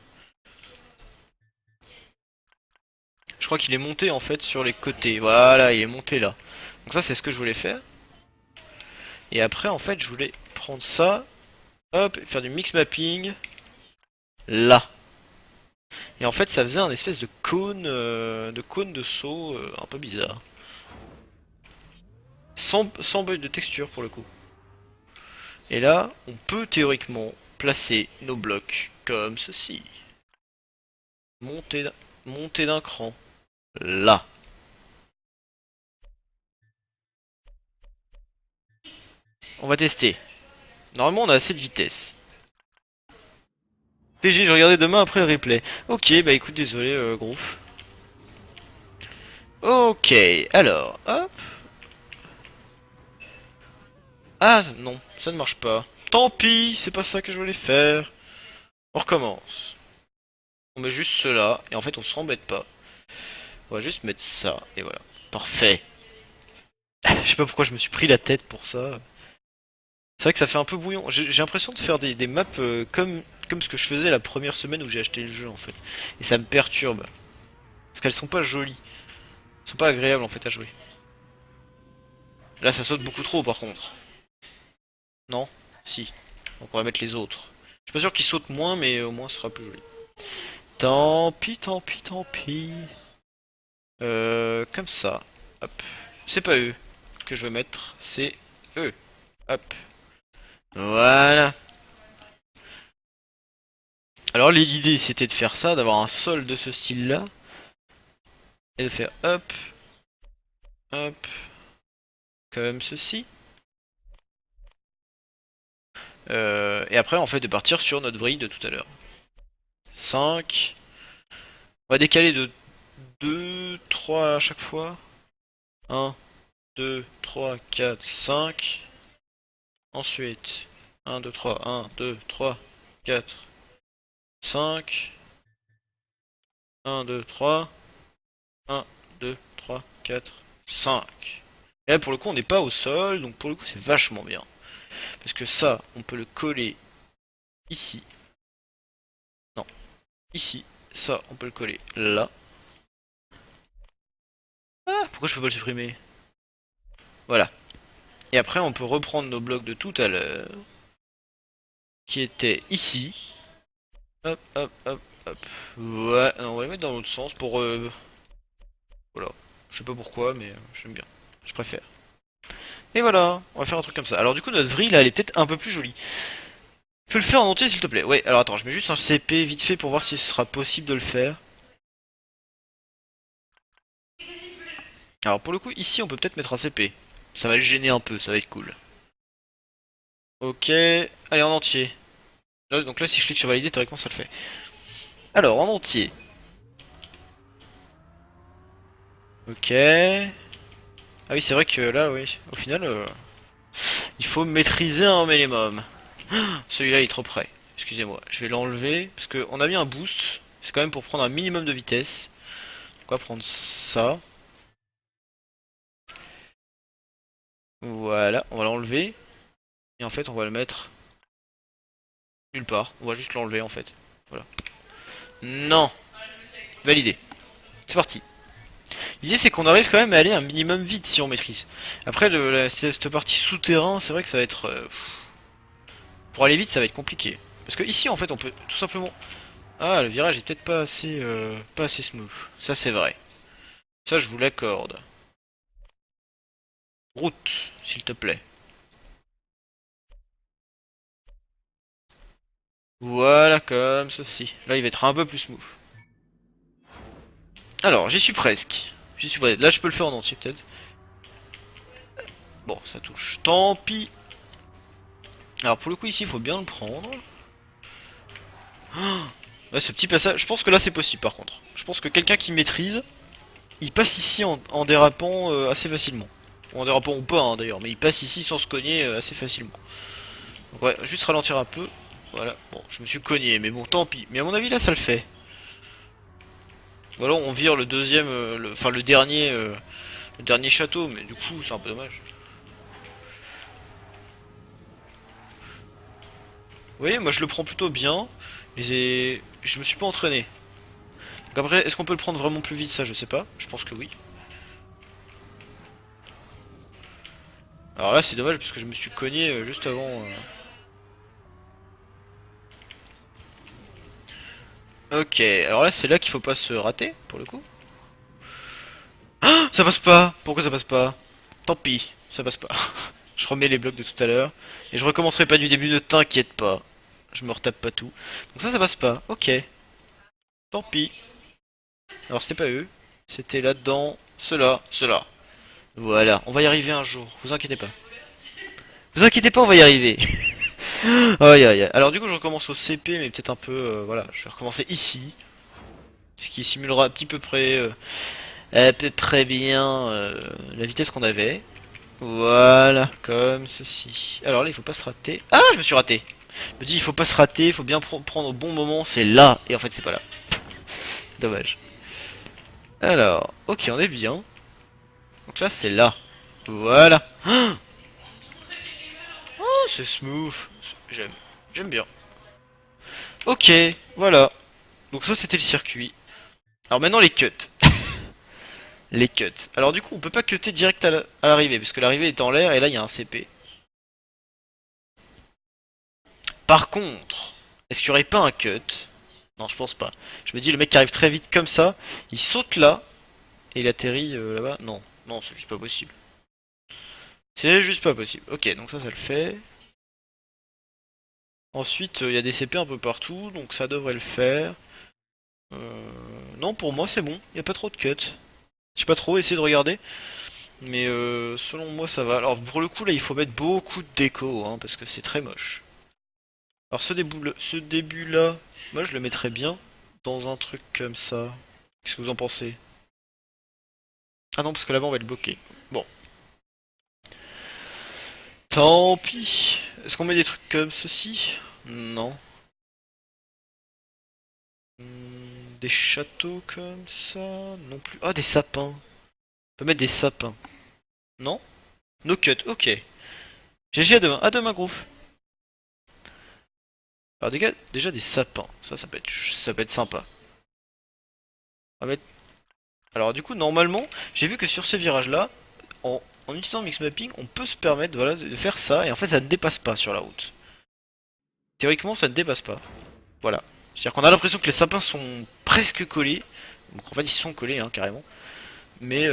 Je crois qu'il est monté en fait sur les côtés. Voilà, il est monté là. Donc ça, c'est ce que je voulais faire. Et après, en fait, je voulais prendre ça. Hop, faire du mix mapping. Là. Et en fait, ça faisait un espèce de cône de saut un peu bizarre. Sans bug de texture pour le coup. Et là, on peut théoriquement placer nos blocs comme ceci. Monter, monter d'un cran. Là. On va tester. Normalement, on a assez de vitesse. PG, je regardais demain après le replay. Ok, bah écoute, désolé, Groove. Ok, alors, hop. Ah non, ça ne marche pas. Tant pis, c'est pas ça que je voulais faire. On recommence. On met juste cela, et en fait on s'embête pas. On va juste mettre ça, et voilà. Parfait. Je sais pas pourquoi je me suis pris la tête pour ça. C'est vrai que ça fait un peu bouillon. J'ai l'impression de faire des maps comme ce que je faisais la première semaine où j'ai acheté le jeu en fait. Et ça me perturbe. Parce qu'elles sont pas jolies. Elles sont pas agréables en fait à jouer. Là ça saute beaucoup trop par contre. Non? Si. Donc on va mettre les autres. Je suis pas sûr qu'ils sautent moins mais au moins ce sera plus joli. Tant pis, tant pis, tant pis. Comme ça. Hop. C'est pas eux que je veux mettre, c'est eux. Hop. Voilà. Alors l'idée c'était de faire ça, d'avoir un sol de ce style là. Et de faire hop. Hop. Comme ceci. Et après en fait de partir sur notre vrille de tout à l'heure. 5. On va décaler de 2, 3 à chaque fois. 1, 2, 3, 4, 5. Ensuite, 1, 2, 3, 1, 2, 3, 4, 5. 1, 2, 3. 1, 2, 3, 4, 5. Et là pour le coup on n'est pas au sol, donc pour le coup c'est vachement bien. Parce que ça, on peut le coller ici. Non, ici. Ça, on peut le coller là. Ah, pourquoi je peux pas le supprimer? Voilà. Et après on peut reprendre nos blocs de tout à l'heure. Qui étaient ici. Hop, hop, hop, hop. Ouais, non, on va les mettre dans l'autre sens pour... Voilà. Je sais pas pourquoi, mais j'aime bien. Je préfère. Et voilà, on va faire un truc comme ça. Alors du coup notre vrille là elle est peut-être un peu plus jolie. Tu peux le faire en entier s'il te plaît. Ouais, alors attends, je mets juste un CP vite fait pour voir si ce sera possible de le faire. Alors pour le coup ici on peut peut-être mettre un CP. Ça va le gêner un peu, ça va être cool. Ok, allez en entier. Là, donc là si je clique sur valider théoriquement ça le fait. Alors en entier. Ok. Ah oui c'est vrai que là oui, au final il faut maîtriser un minimum. Celui-là il est trop près. Excusez-moi, je vais l'enlever parce qu'on a mis un boost. C'est quand même pour prendre un minimum de vitesse. Donc on va prendre ça. Voilà, on va l'enlever. Et en fait on va le mettre nulle part. On va juste l'enlever en fait. Voilà. Non. Validé. C'est parti. L'idée c'est qu'on arrive quand même à aller un minimum vite si on maîtrise. Après cette partie souterrain, c'est vrai que ça va être... pour aller vite ça va être compliqué. Parce que ici en fait on peut tout simplement... Ah le virage est peut-être pas assez smooth. Ça c'est vrai. Ça je vous l'accorde. Route, s'il te plaît. Voilà comme ceci. Là il va être un peu plus smooth. Alors j'y suis presque. J'y suis presque. Là je peux le faire en entier peut-être. Bon ça touche. Tant pis. Alors pour le coup ici il faut bien le prendre. Ouais, ce petit passage, je pense que là c'est possible par contre. Je pense que quelqu'un qui maîtrise, il passe ici en dérapant assez facilement. Ou en dérapant ou pas hein, d'ailleurs, mais il passe ici sans se cogner assez facilement. Donc ouais, juste ralentir un peu. Voilà, bon, je me suis cogné, mais bon, tant pis. Mais à mon avis là ça le fait. Voilà, on vire le deuxième, enfin le dernier château, mais du coup c'est un peu dommage. Vous voyez, moi je le prends plutôt bien, et je me suis pas entraîné. Donc après, est-ce qu'on peut le prendre vraiment plus vite? Ça, je sais pas. Je pense que oui. Alors là, c'est dommage parce que je me suis cogné juste avant. Ok, alors là, c'est là qu'il faut pas se rater, pour le coup. Ah, ça passe pas! Pourquoi ça passe pas? Tant pis, ça passe pas. Je remets les blocs de tout à l'heure. Et je recommencerai pas du début, ne t'inquiète pas. Je me retape pas tout. Donc ça passe pas. Ok. Tant pis. Alors c'était pas eux. C'était là-dedans. Cela, cela. Voilà, on va y arriver un jour. Vous inquiétez pas. Vous inquiétez pas, on va y arriver. Aïe aïe aïe. Alors du coup je recommence au CP mais peut-être un peu voilà, je vais recommencer ici. Ce qui simulera à peu près bien la vitesse qu'on avait. Voilà, comme ceci. Alors là il faut pas se rater. Ah je me suis raté. Je me dis il faut pas se rater, il faut bien prendre au bon moment, c'est là. Et en fait c'est pas là. Dommage. Alors, ok on est bien. Donc là c'est là. Voilà. Oh c'est smooth. J'aime. J'aime bien. Ok, voilà. Donc ça c'était le circuit. Alors maintenant les cuts. Les cuts. Alors du coup on peut pas cutter direct à l'arrivée parce que l'arrivée est en l'air et là il y a un CP. Par contre, est-ce qu'il y aurait pas un cut? Non je pense pas. Je me dis le mec qui arrive très vite comme ça, il saute là et il atterrit là-bas. Non, non c'est juste pas possible. C'est juste pas possible. Ok donc ça le fait. Ensuite il y a des CP un peu partout donc ça devrait le faire. Non pour moi c'est bon, il y a pas trop de cuts. J'ai pas trop essayé de regarder. Mais selon moi ça va. Alors pour le coup là il faut mettre beaucoup de déco hein, parce que c'est très moche. Alors ce début là, moi je le mettrais bien dans un truc comme ça. Qu'est-ce que vous en pensez? Ah non parce que là-bas on va être bloqué. Bon, tant pis. Est-ce qu'on met des trucs comme ceci? Non. Des châteaux comme ça? Non plus. Ah des sapins. On peut mettre des sapins. Non? No cut, ok. GG à demain groupe. Alors déjà des sapins, ça peut être sympa. On va mettre. Alors du coup normalement, j'ai vu que sur ces virages là, en utilisant mix mapping, on peut se permettre voilà, de faire ça et en fait ça ne dépasse pas sur la route. Théoriquement ça ne dépasse pas. Voilà. C'est-à-dire qu'on a l'impression que les sapins sont presque collés. Donc en fait ils sont collés hein, carrément. Mais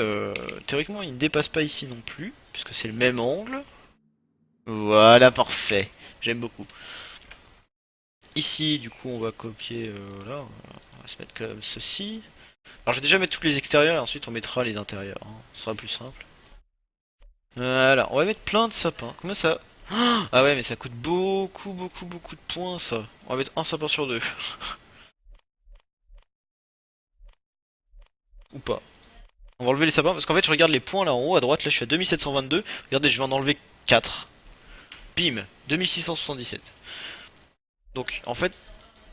théoriquement ils ne dépassent pas ici non plus, puisque c'est le même angle. Voilà parfait. J'aime beaucoup. Ici du coup on va copier là, on va se mettre comme ceci. Alors je vais déjà mettre tous les extérieurs et ensuite on mettra les intérieurs, hein. Ce sera plus simple. Voilà, on va mettre plein de sapins. Combien ça... Ah ouais mais ça coûte beaucoup de points ça. On va mettre un sapin sur deux. Ou pas. On va enlever les sapins parce qu'en fait je regarde les points là en haut à droite. Là je suis à 2722. Regardez je vais en enlever 4. Bim, 2677. Donc en fait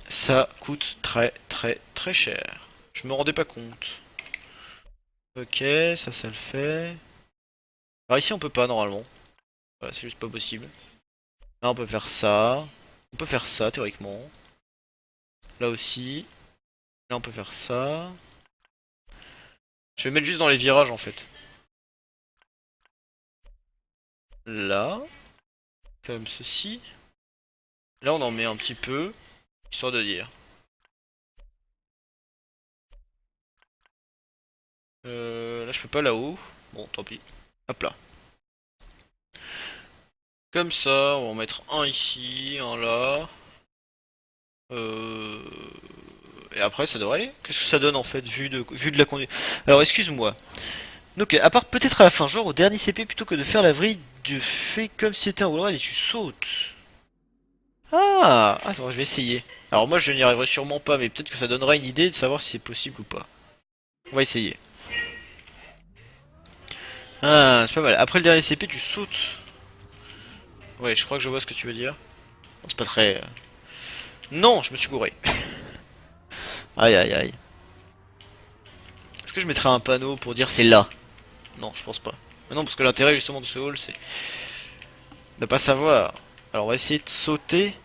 ça coûte très cher. Je me rendais pas compte. Ok, ça le fait. Alors ici on peut pas normalement. Voilà, c'est juste pas possible. Là on peut faire ça. On peut faire ça théoriquement. Là aussi. Là on peut faire ça. Je vais mettre juste dans les virages en fait. Là. Comme ceci. Là on en met un petit peu. Histoire de dire. Là je peux pas là-haut. Bon tant pis. Hop là. Comme ça, on va en mettre un ici, un là. Euh... Et après ça devrait aller. Qu'est-ce que ça donne en fait vu de la conduite? Alors excuse-moi. Donc à part peut-être à la fin, genre au dernier CP plutôt que de faire la vrille, tu fais comme si c'était un wallride et tu sautes. Ah, attends, je vais essayer. Alors moi je n'y arriverai sûrement pas, mais peut-être que ça donnera une idée de savoir si c'est possible ou pas. On va essayer. Ah, c'est pas mal. Après le dernier CP, tu sautes. Ouais, je crois que je vois ce que tu veux dire. Bon, c'est pas très... Non, je me suis gouré. Aïe aïe aïe. Est-ce que je mettrai un panneau pour dire c'est là? Non, je pense pas. Mais non, parce que l'intérêt justement de ce hall, c'est de pas savoir. Alors on va essayer de sauter.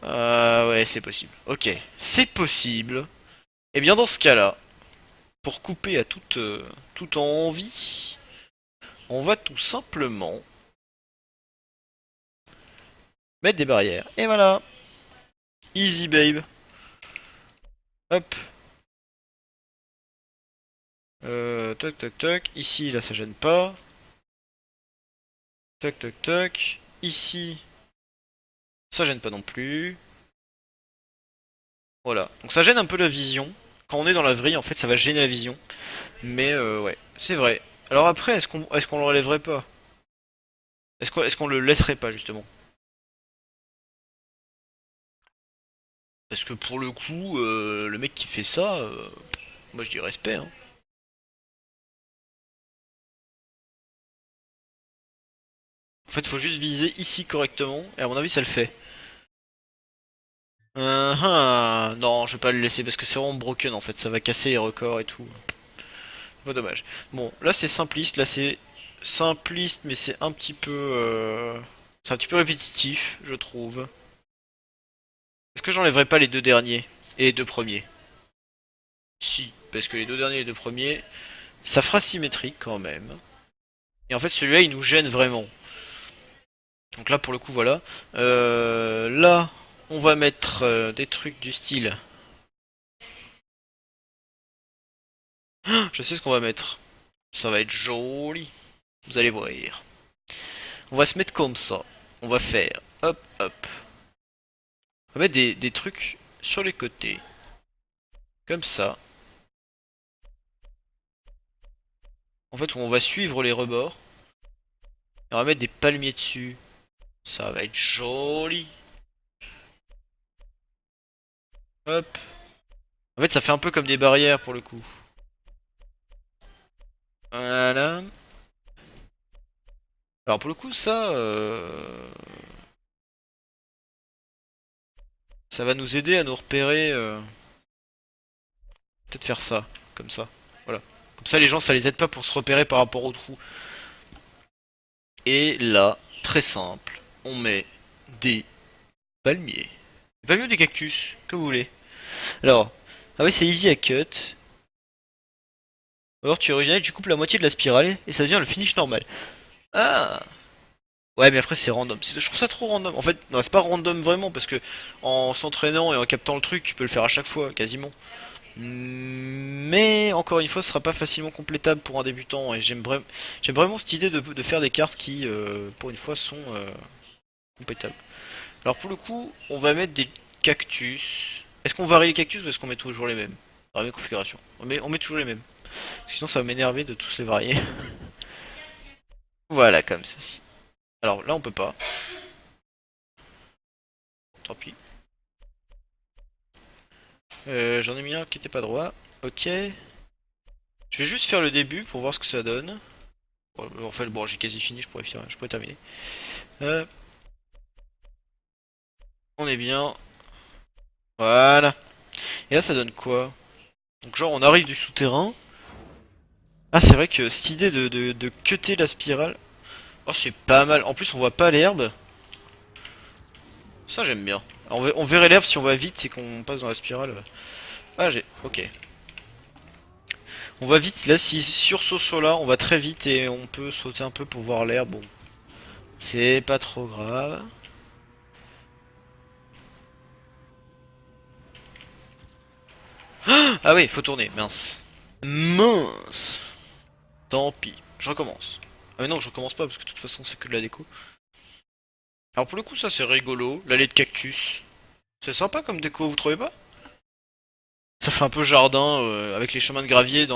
Ouais, c'est possible. Ok, c'est possible. Et bien dans ce cas-là, pour couper à toute envie, on va tout simplement mettre des barrières. Et voilà. Easy babe. Hop. Toc toc toc. Ici, là, ça gêne pas. Toc toc toc. Ici, ça gêne pas non plus. Voilà. Donc ça gêne un peu la vision. Quand on est dans la vrille, en fait, ça va gêner la vision. Mais ouais, c'est vrai. Alors après, est-ce qu'on l'enlèverait pas? Est-ce qu'on le laisserait pas justement? Parce que pour le coup, le mec qui fait ça, moi je dis respect, hein. En fait, faut juste viser ici correctement, et à mon avis, ça le fait. Non, je vais pas le laisser parce que c'est vraiment broken en fait, ça va casser les records et tout. Pas dommage. Bon, là c'est simpliste, là c'est simpliste, mais c'est un petit peu répétitif, je trouve. Est-ce que j'enlèverai pas les deux derniers et les deux premiers? Si, parce que les deux derniers et les deux premiers, ça fera symétrique quand même. Et en fait, celui-là, il nous gêne vraiment. Donc là, pour le coup, voilà. Là, on va mettre des trucs du style. Je sais ce qu'on va mettre. Ça va être joli. Vous allez voir. On va se mettre comme ça. On va faire hop, hop. On va mettre des trucs sur les côtés. Comme ça. En fait, où on va suivre les rebords. Et on va mettre des palmiers dessus. Ça va être joli. Hop. En fait, ça fait un peu comme des barrières pour le coup. Voilà. Alors pour le coup, ça va nous aider à nous repérer. Peut-être faire ça, comme ça. Voilà. Comme ça, les gens, ça les aide pas pour se repérer par rapport au trou. Et là, très simple, on met des palmiers. Des palmiers ou des cactus, que vous voulez. Alors, ah oui, c'est easy à cut. Alors tu es original, tu coupes la moitié de la spirale et ça devient le finish normal. Ah. Ouais, mais après c'est random. Je trouve ça trop random. En fait, non, c'est pas random vraiment parce que en s'entraînant et en captant le truc, tu peux le faire à chaque fois, quasiment. Mais encore une fois, ce sera pas facilement complétable pour un débutant et j'aime vraiment cette idée de faire des cartes qui, pour une fois, sont complétables. Alors pour le coup, on va mettre des cactus. Est-ce qu'on varie les cactus ou est-ce qu'on met toujours les mêmes dans la même configuration? On met toujours les mêmes. Sinon, ça va m'énerver de tous les varier. Voilà, comme ceci. Alors là, on peut pas. Tant pis. J'en ai mis un qui était pas droit. Ok. Je vais juste faire le début pour voir ce que ça donne. Bon, en fait, bon, j'ai quasi fini, je pourrais terminer. Euh, on est bien. Voilà. Et là, ça donne quoi? Donc, genre, on arrive du souterrain. Ah, c'est vrai que cette idée de cutter la spirale. Oh, c'est pas mal. En plus, on voit pas l'herbe. Ça, j'aime bien. Alors, on verrait l'herbe si on va vite et qu'on passe dans la spirale. Ah, j'ai. Ok. On va vite. Là, si sur ce là, on va très vite et on peut sauter un peu pour voir l'herbe. Bon, c'est pas trop grave. Ah oui, faut tourner. Mince. Mince. Tant pis. Je recommence. Ah mais non, je recommence pas parce que de toute façon, c'est que de la déco. Alors pour le coup, ça c'est rigolo. L'allée de cactus. C'est sympa comme déco, vous trouvez pas? Ça fait un peu jardin avec les chemins de gravier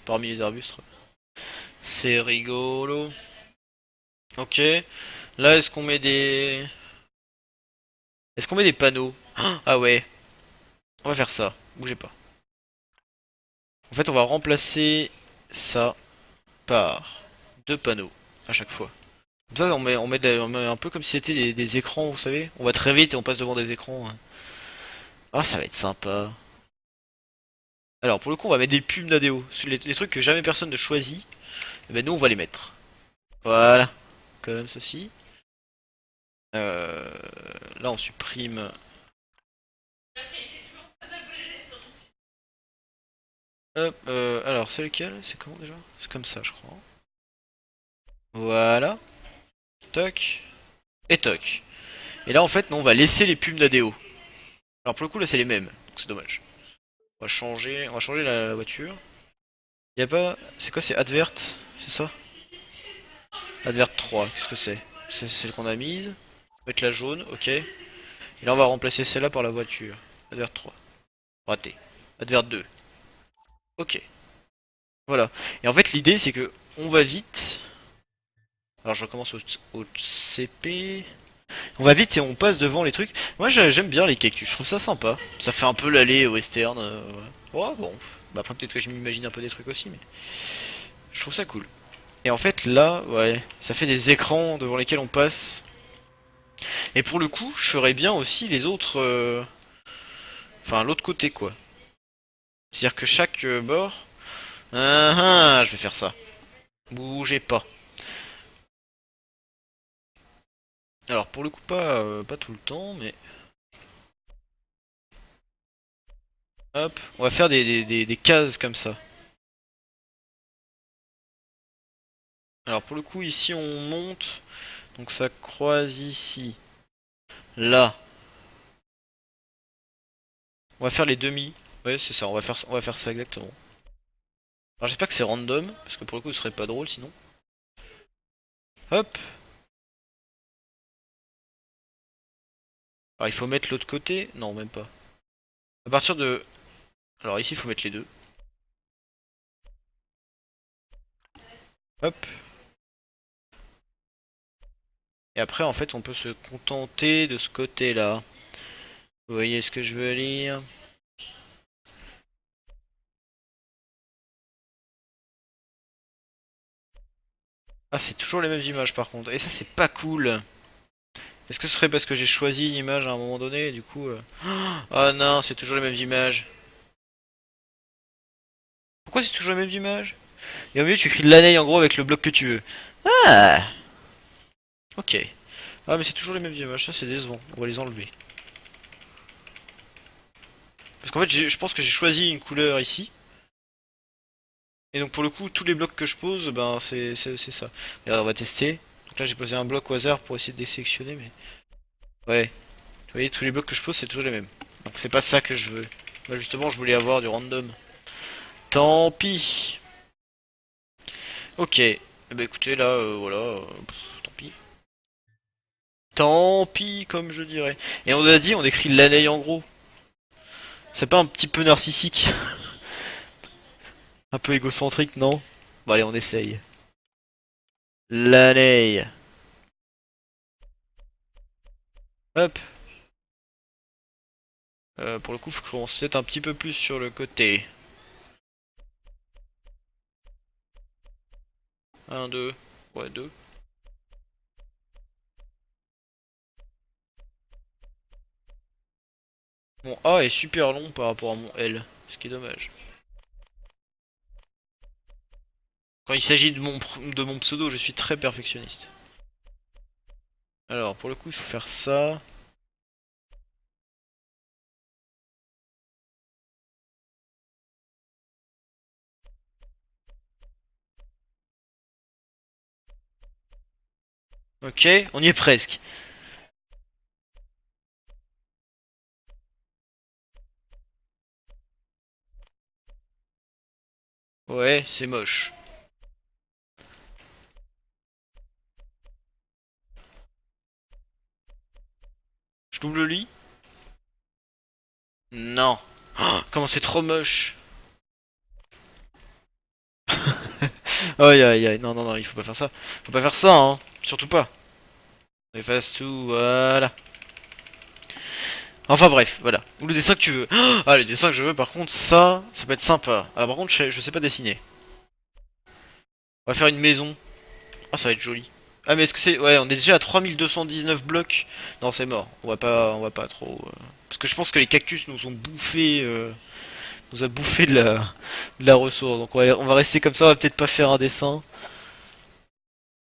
parmi les arbustes. C'est rigolo. Ok. Là, est-ce qu'on met des panneaux? Ah ouais. On va faire ça. Bougez pas. En fait, on va remplacer ça par deux panneaux à chaque fois. Comme ça, on met un peu comme si c'était des écrans, vous savez. On va très vite et on passe devant des écrans, hein. Ah, ça va être sympa. Alors, pour le coup, on va mettre des pubs d'ADO. Les trucs que jamais personne ne choisit, eh ben nous, on va les mettre. Voilà. Comme ceci. Euh, Là, on supprime. Hop, alors, c'est lequel? C'est comment déjà? C'est comme ça, je crois. Voilà. Toc. Et toc. Et là, en fait, nous, on va laisser les pubs d'ADO. Alors, pour le coup, là, c'est les mêmes. Donc, c'est dommage. On va changer la voiture. Y a pas. C'est quoi? C'est Advert? C'est ça? Advert 3. Qu'est-ce que c'est? C'est celle qu'on a mise. On va mettre la jaune, ok. Et là, on va remplacer celle-là par la voiture. Advert 3. Raté. Advert 2. Ok. Voilà. Et en fait, l'idée, c'est que on va vite. Alors je recommence au CP. On va vite et on passe devant les trucs. Moi j'aime bien les cactus, je trouve ça sympa. Ça fait un peu l'allée western. Ouais, bon. Bah après peut-être que je m'imagine un peu des trucs aussi, mais je trouve ça cool. Et en fait là, ouais, ça fait des écrans devant lesquels on passe. Et pour le coup, je ferais bien aussi les autres... Enfin l'autre côté quoi. C'est-à-dire que chaque bord... je vais faire ça. Bougez pas. Alors pour le coup pas tout le temps, mais... Hop, on va faire des cases comme ça. Alors pour le coup ici on monte, donc ça croise ici. Là, on va faire les demi. Ouais c'est ça, on va faire ça exactement. Alors j'espère que c'est random, parce que pour le coup ce serait pas drôle sinon. Hop. Alors il faut mettre l'autre côté. Non même pas. À partir de... Alors ici il faut mettre les deux. Hop. Et après en fait on peut se contenter de ce côté là. Vous voyez ce que je veux lire? Ah c'est toujours les mêmes images par contre. Et ça c'est pas cool. Est-ce que ce serait parce que j'ai choisi une image à un moment donné et du coup... Oh non, c'est toujours les mêmes images. Pourquoi c'est toujours les mêmes images? Et au milieu tu écris l'année en gros avec le bloc que tu veux. Ah, ok. Ah mais c'est toujours les mêmes images, ça c'est décevant. On va les enlever. Parce qu'en fait je pense que j'ai choisi une couleur ici. Et donc pour le coup tous les blocs que je pose, ben c'est ça. Regarde, on va tester. Donc là j'ai posé un bloc au hasard pour essayer de les sélectionner mais... Ouais. Vous voyez tous les blocs que je pose c'est toujours les mêmes. Donc c'est pas ça que je veux. Moi justement je voulais avoir du random. Tant pis. Ok. Eh ben écoutez là voilà. Tant pis. Tant pis comme je dirais. Et on a dit on écrit l'année en gros. C'est pas un petit peu narcissique? Un peu égocentrique non? Bon allez on essaye. L'année. Hop. Pour le coup, faut que je commence peut-être un petit peu plus sur le côté. Un, deux. Ouais, deux. Mon A est super long par rapport à mon L, ce qui est dommage. Quand il s'agit de mon pseudo, je suis très perfectionniste. Alors, pour le coup, il faut faire ça. Ok, on y est presque. Ouais, c'est moche. Je double le lit? Non. Oh, comment c'est trop moche. Aïe aïe aïe, non non non, il faut pas faire ça. Faut pas faire ça, hein. Surtout pas. On efface tout, voilà. Enfin bref, voilà. Ou le dessin que tu veux. Ah, le dessin que je veux, par contre, ça peut être sympa. Alors par contre, je sais pas dessiner. On va faire une maison. Ah, ça va être joli. Ah, mais est-ce que c'est... Ouais, on est déjà à 3219 blocs. Non, c'est mort. On va pas trop... Parce que je pense que les cactus nous ont bouffé... nous a bouffé de la ressource. Donc on va rester comme ça, on va peut-être pas faire un dessin.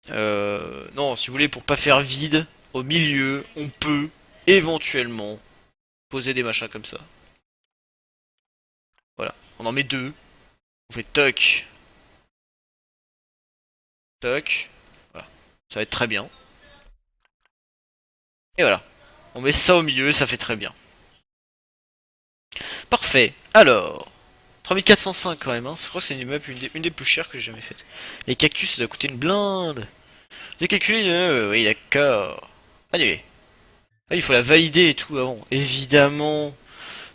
Non, si vous voulez, pour pas faire vide, au milieu, on peut éventuellement poser des machins comme ça. Voilà. On en met deux. On fait toc, toc. Voilà. Ça va être très bien. Et voilà. On met ça au milieu, ça fait très bien. Parfait. Alors, 3405 quand même, hein. Je crois que c'est une map une des plus chères que j'ai jamais faites. Les cactus, ça doit coûter une blinde. J'ai calculé, oui, d'accord. Annulé. Ah, il faut la valider et tout avant. Évidemment.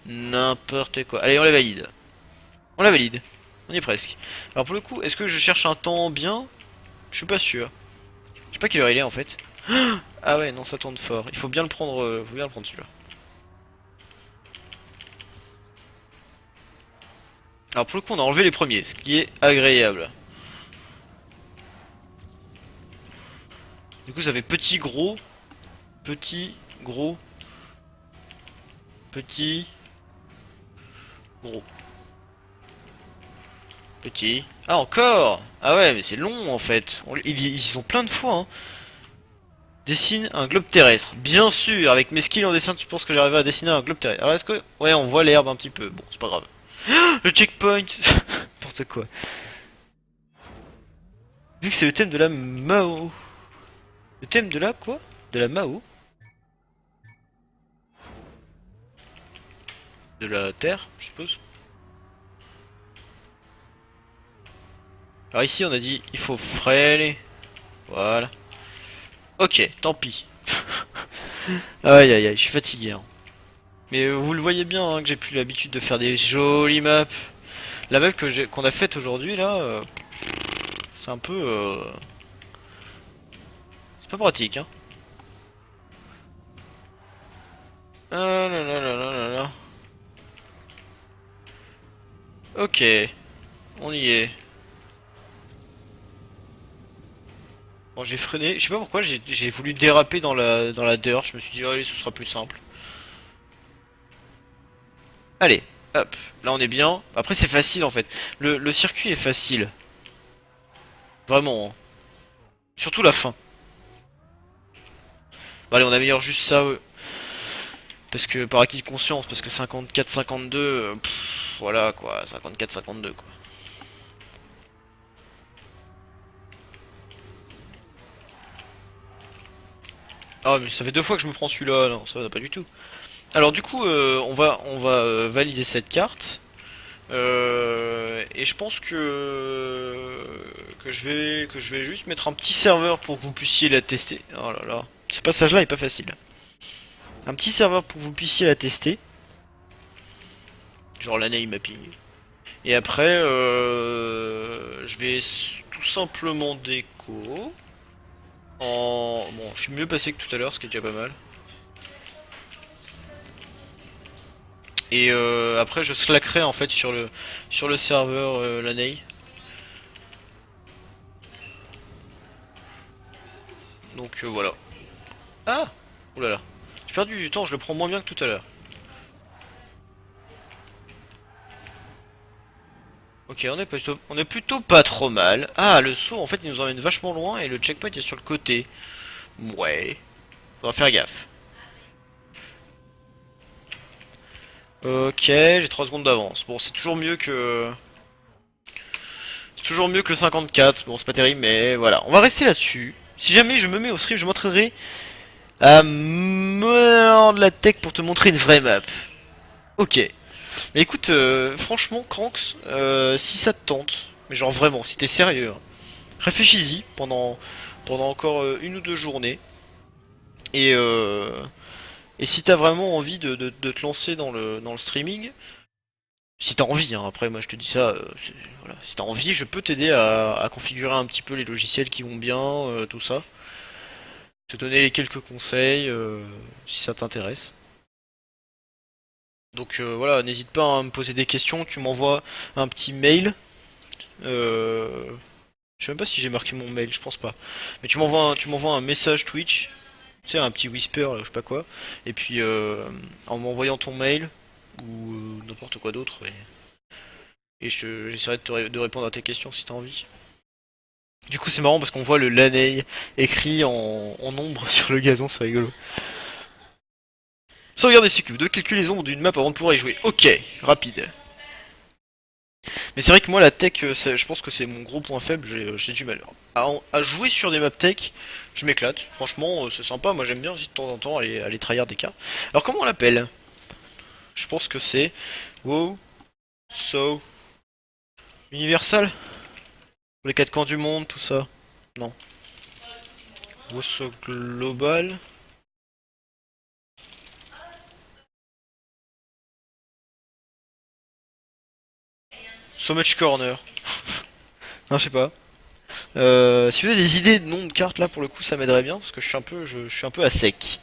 N'importe quoi. Allez, on la valide. On la valide. On y est presque. Alors pour le coup, est-ce que je cherche un temps bien? Je suis pas sûr. sais pas quelle heure il est en fait. Ah ouais, non, ça tourne fort. Il faut bien le prendre celui-là. Alors pour le coup, on a enlevé les premiers, ce qui est agréable. Du coup, ça fait petit, gros, petit, gros, petit, gros, petit. Ah, encore! Ah ouais, mais c'est long en fait. Ils y sont plein de fois, hein. Dessine un globe terrestre. Bien sûr, avec mes skills en dessin, tu penses que j'arriverai à dessiner un globe terrestre. Alors est-ce que... Ouais, on voit l'herbe un petit peu. Bon, c'est pas grave. Le checkpoint. N'importe quoi. Vu que c'est le thème de la Mao. Le thème de la quoi? De la Mao? De la Terre, je suppose. Alors ici, on a dit, il faut freiner. Voilà. Ok, tant pis. Aïe aïe aïe, je suis fatigué, hein. Mais vous le voyez bien, hein, que j'ai plus l'habitude de faire des jolies maps. La map qu'on a faite aujourd'hui, là, c'est un peu... c'est pas pratique, hein. Ah là là là là là là. Ok, on y est. Bon, j'ai freiné. Je sais pas pourquoi j'ai voulu déraper dans la dirt. Je me suis dit, allez, ce sera plus simple. Allez, hop. Là, on est bien. Après, c'est facile en fait. Le circuit est facile. Vraiment, hein. Surtout la fin. Bon, allez, on améliore juste ça. Parce que par acquis de conscience. Parce que 54-52. Voilà quoi. 54-52 quoi. Ah, mais ça fait deux fois que je me prends celui-là. Non, ça va pas du tout. Alors, du coup, on va valider cette carte. Et je pense que je vais juste mettre un petit serveur pour que vous puissiez la tester. Oh là là, ce passage-là est pas facile. Un petit serveur pour que vous puissiez la tester, genre l'année mapping. Et après, je vais tout simplement déco. Bon, je suis mieux passé que tout à l'heure, ce qui est déjà pas mal. Et après, je slackerai en fait sur le serveur l'année. Donc voilà. Ah! Oulala. J'ai perdu du temps, je le prends moins bien que tout à l'heure. Ok, on est plutôt pas trop mal. Ah, le saut, en fait, il nous emmène vachement loin et le checkpoint est sur le côté. Ouais, faudra faire gaffe. Ok, j'ai 3 secondes d'avance. Bon, c'est toujours mieux que... C'est toujours mieux que le 54. Bon, c'est pas terrible, mais voilà. On va rester là-dessus. Si jamais je me mets au stream, je m'entraînerai à mordre la tech pour te montrer une vraie map. Ok. Mais écoute, franchement, Cranks, si ça te tente, mais genre vraiment, si t'es sérieux, hein, réfléchis-y pendant encore une ou deux journées. Et, euh, et si t'as vraiment envie de te lancer dans le streaming, si t'as envie, hein, après moi je te dis ça, voilà, si t'as envie, je peux t'aider à configurer un petit peu les logiciels qui vont bien, tout ça. Te donner quelques conseils si ça t'intéresse. Donc voilà, n'hésite pas à me poser des questions, tu m'envoies un petit mail. Euh, je sais même pas si j'ai marqué mon mail, je pense pas. Mais tu m'envoies un message Twitch, tu sais, un petit whisper, là, je sais pas quoi. Et puis en m'envoyant ton mail ou n'importe quoi d'autre, et j'essaierai de répondre à tes questions si t'as envie. Du coup, c'est marrant parce qu'on voit le Laney écrit en ombre sur le gazon, c'est rigolo. Sauvegarder si vous devez calculer les ombres d'une map avant de pouvoir y jouer. Ok, rapide. Mais c'est vrai que moi, la tech, je pense que c'est mon gros point faible, j'ai du mal. À jouer sur des maps tech, je m'éclate. Franchement, c'est sympa, moi j'aime bien aussi de temps en temps aller tryhard des cas. Alors comment on l'appelle? Je pense que c'est WoW, So, Universal? Pour les quatre coins du monde, tout ça. Non. WoW So Global. So Much Corner. Non, je sais pas. Si vous avez des idées de noms de cartes là pour le coup ça m'aiderait bien parce que je suis un peu à sec.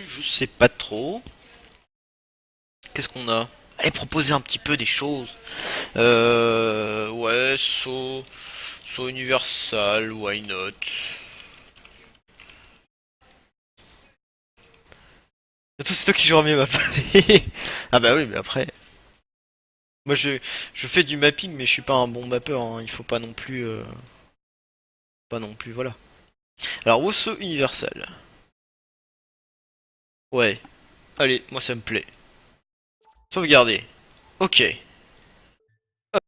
Je sais pas trop. Qu'est-ce qu'on a? Allez proposer un petit peu des choses. Ouais, saut universal, why not? Surtout c'est toi qui jouera mieux map. Ah bah oui mais après. Moi je fais du mapping mais je suis pas un bon mapper, hein. Il faut pas non plus pas non plus voilà. Alors Wosso universal. Ouais. Allez, moi ça me plaît. Sauvegarder. Ok.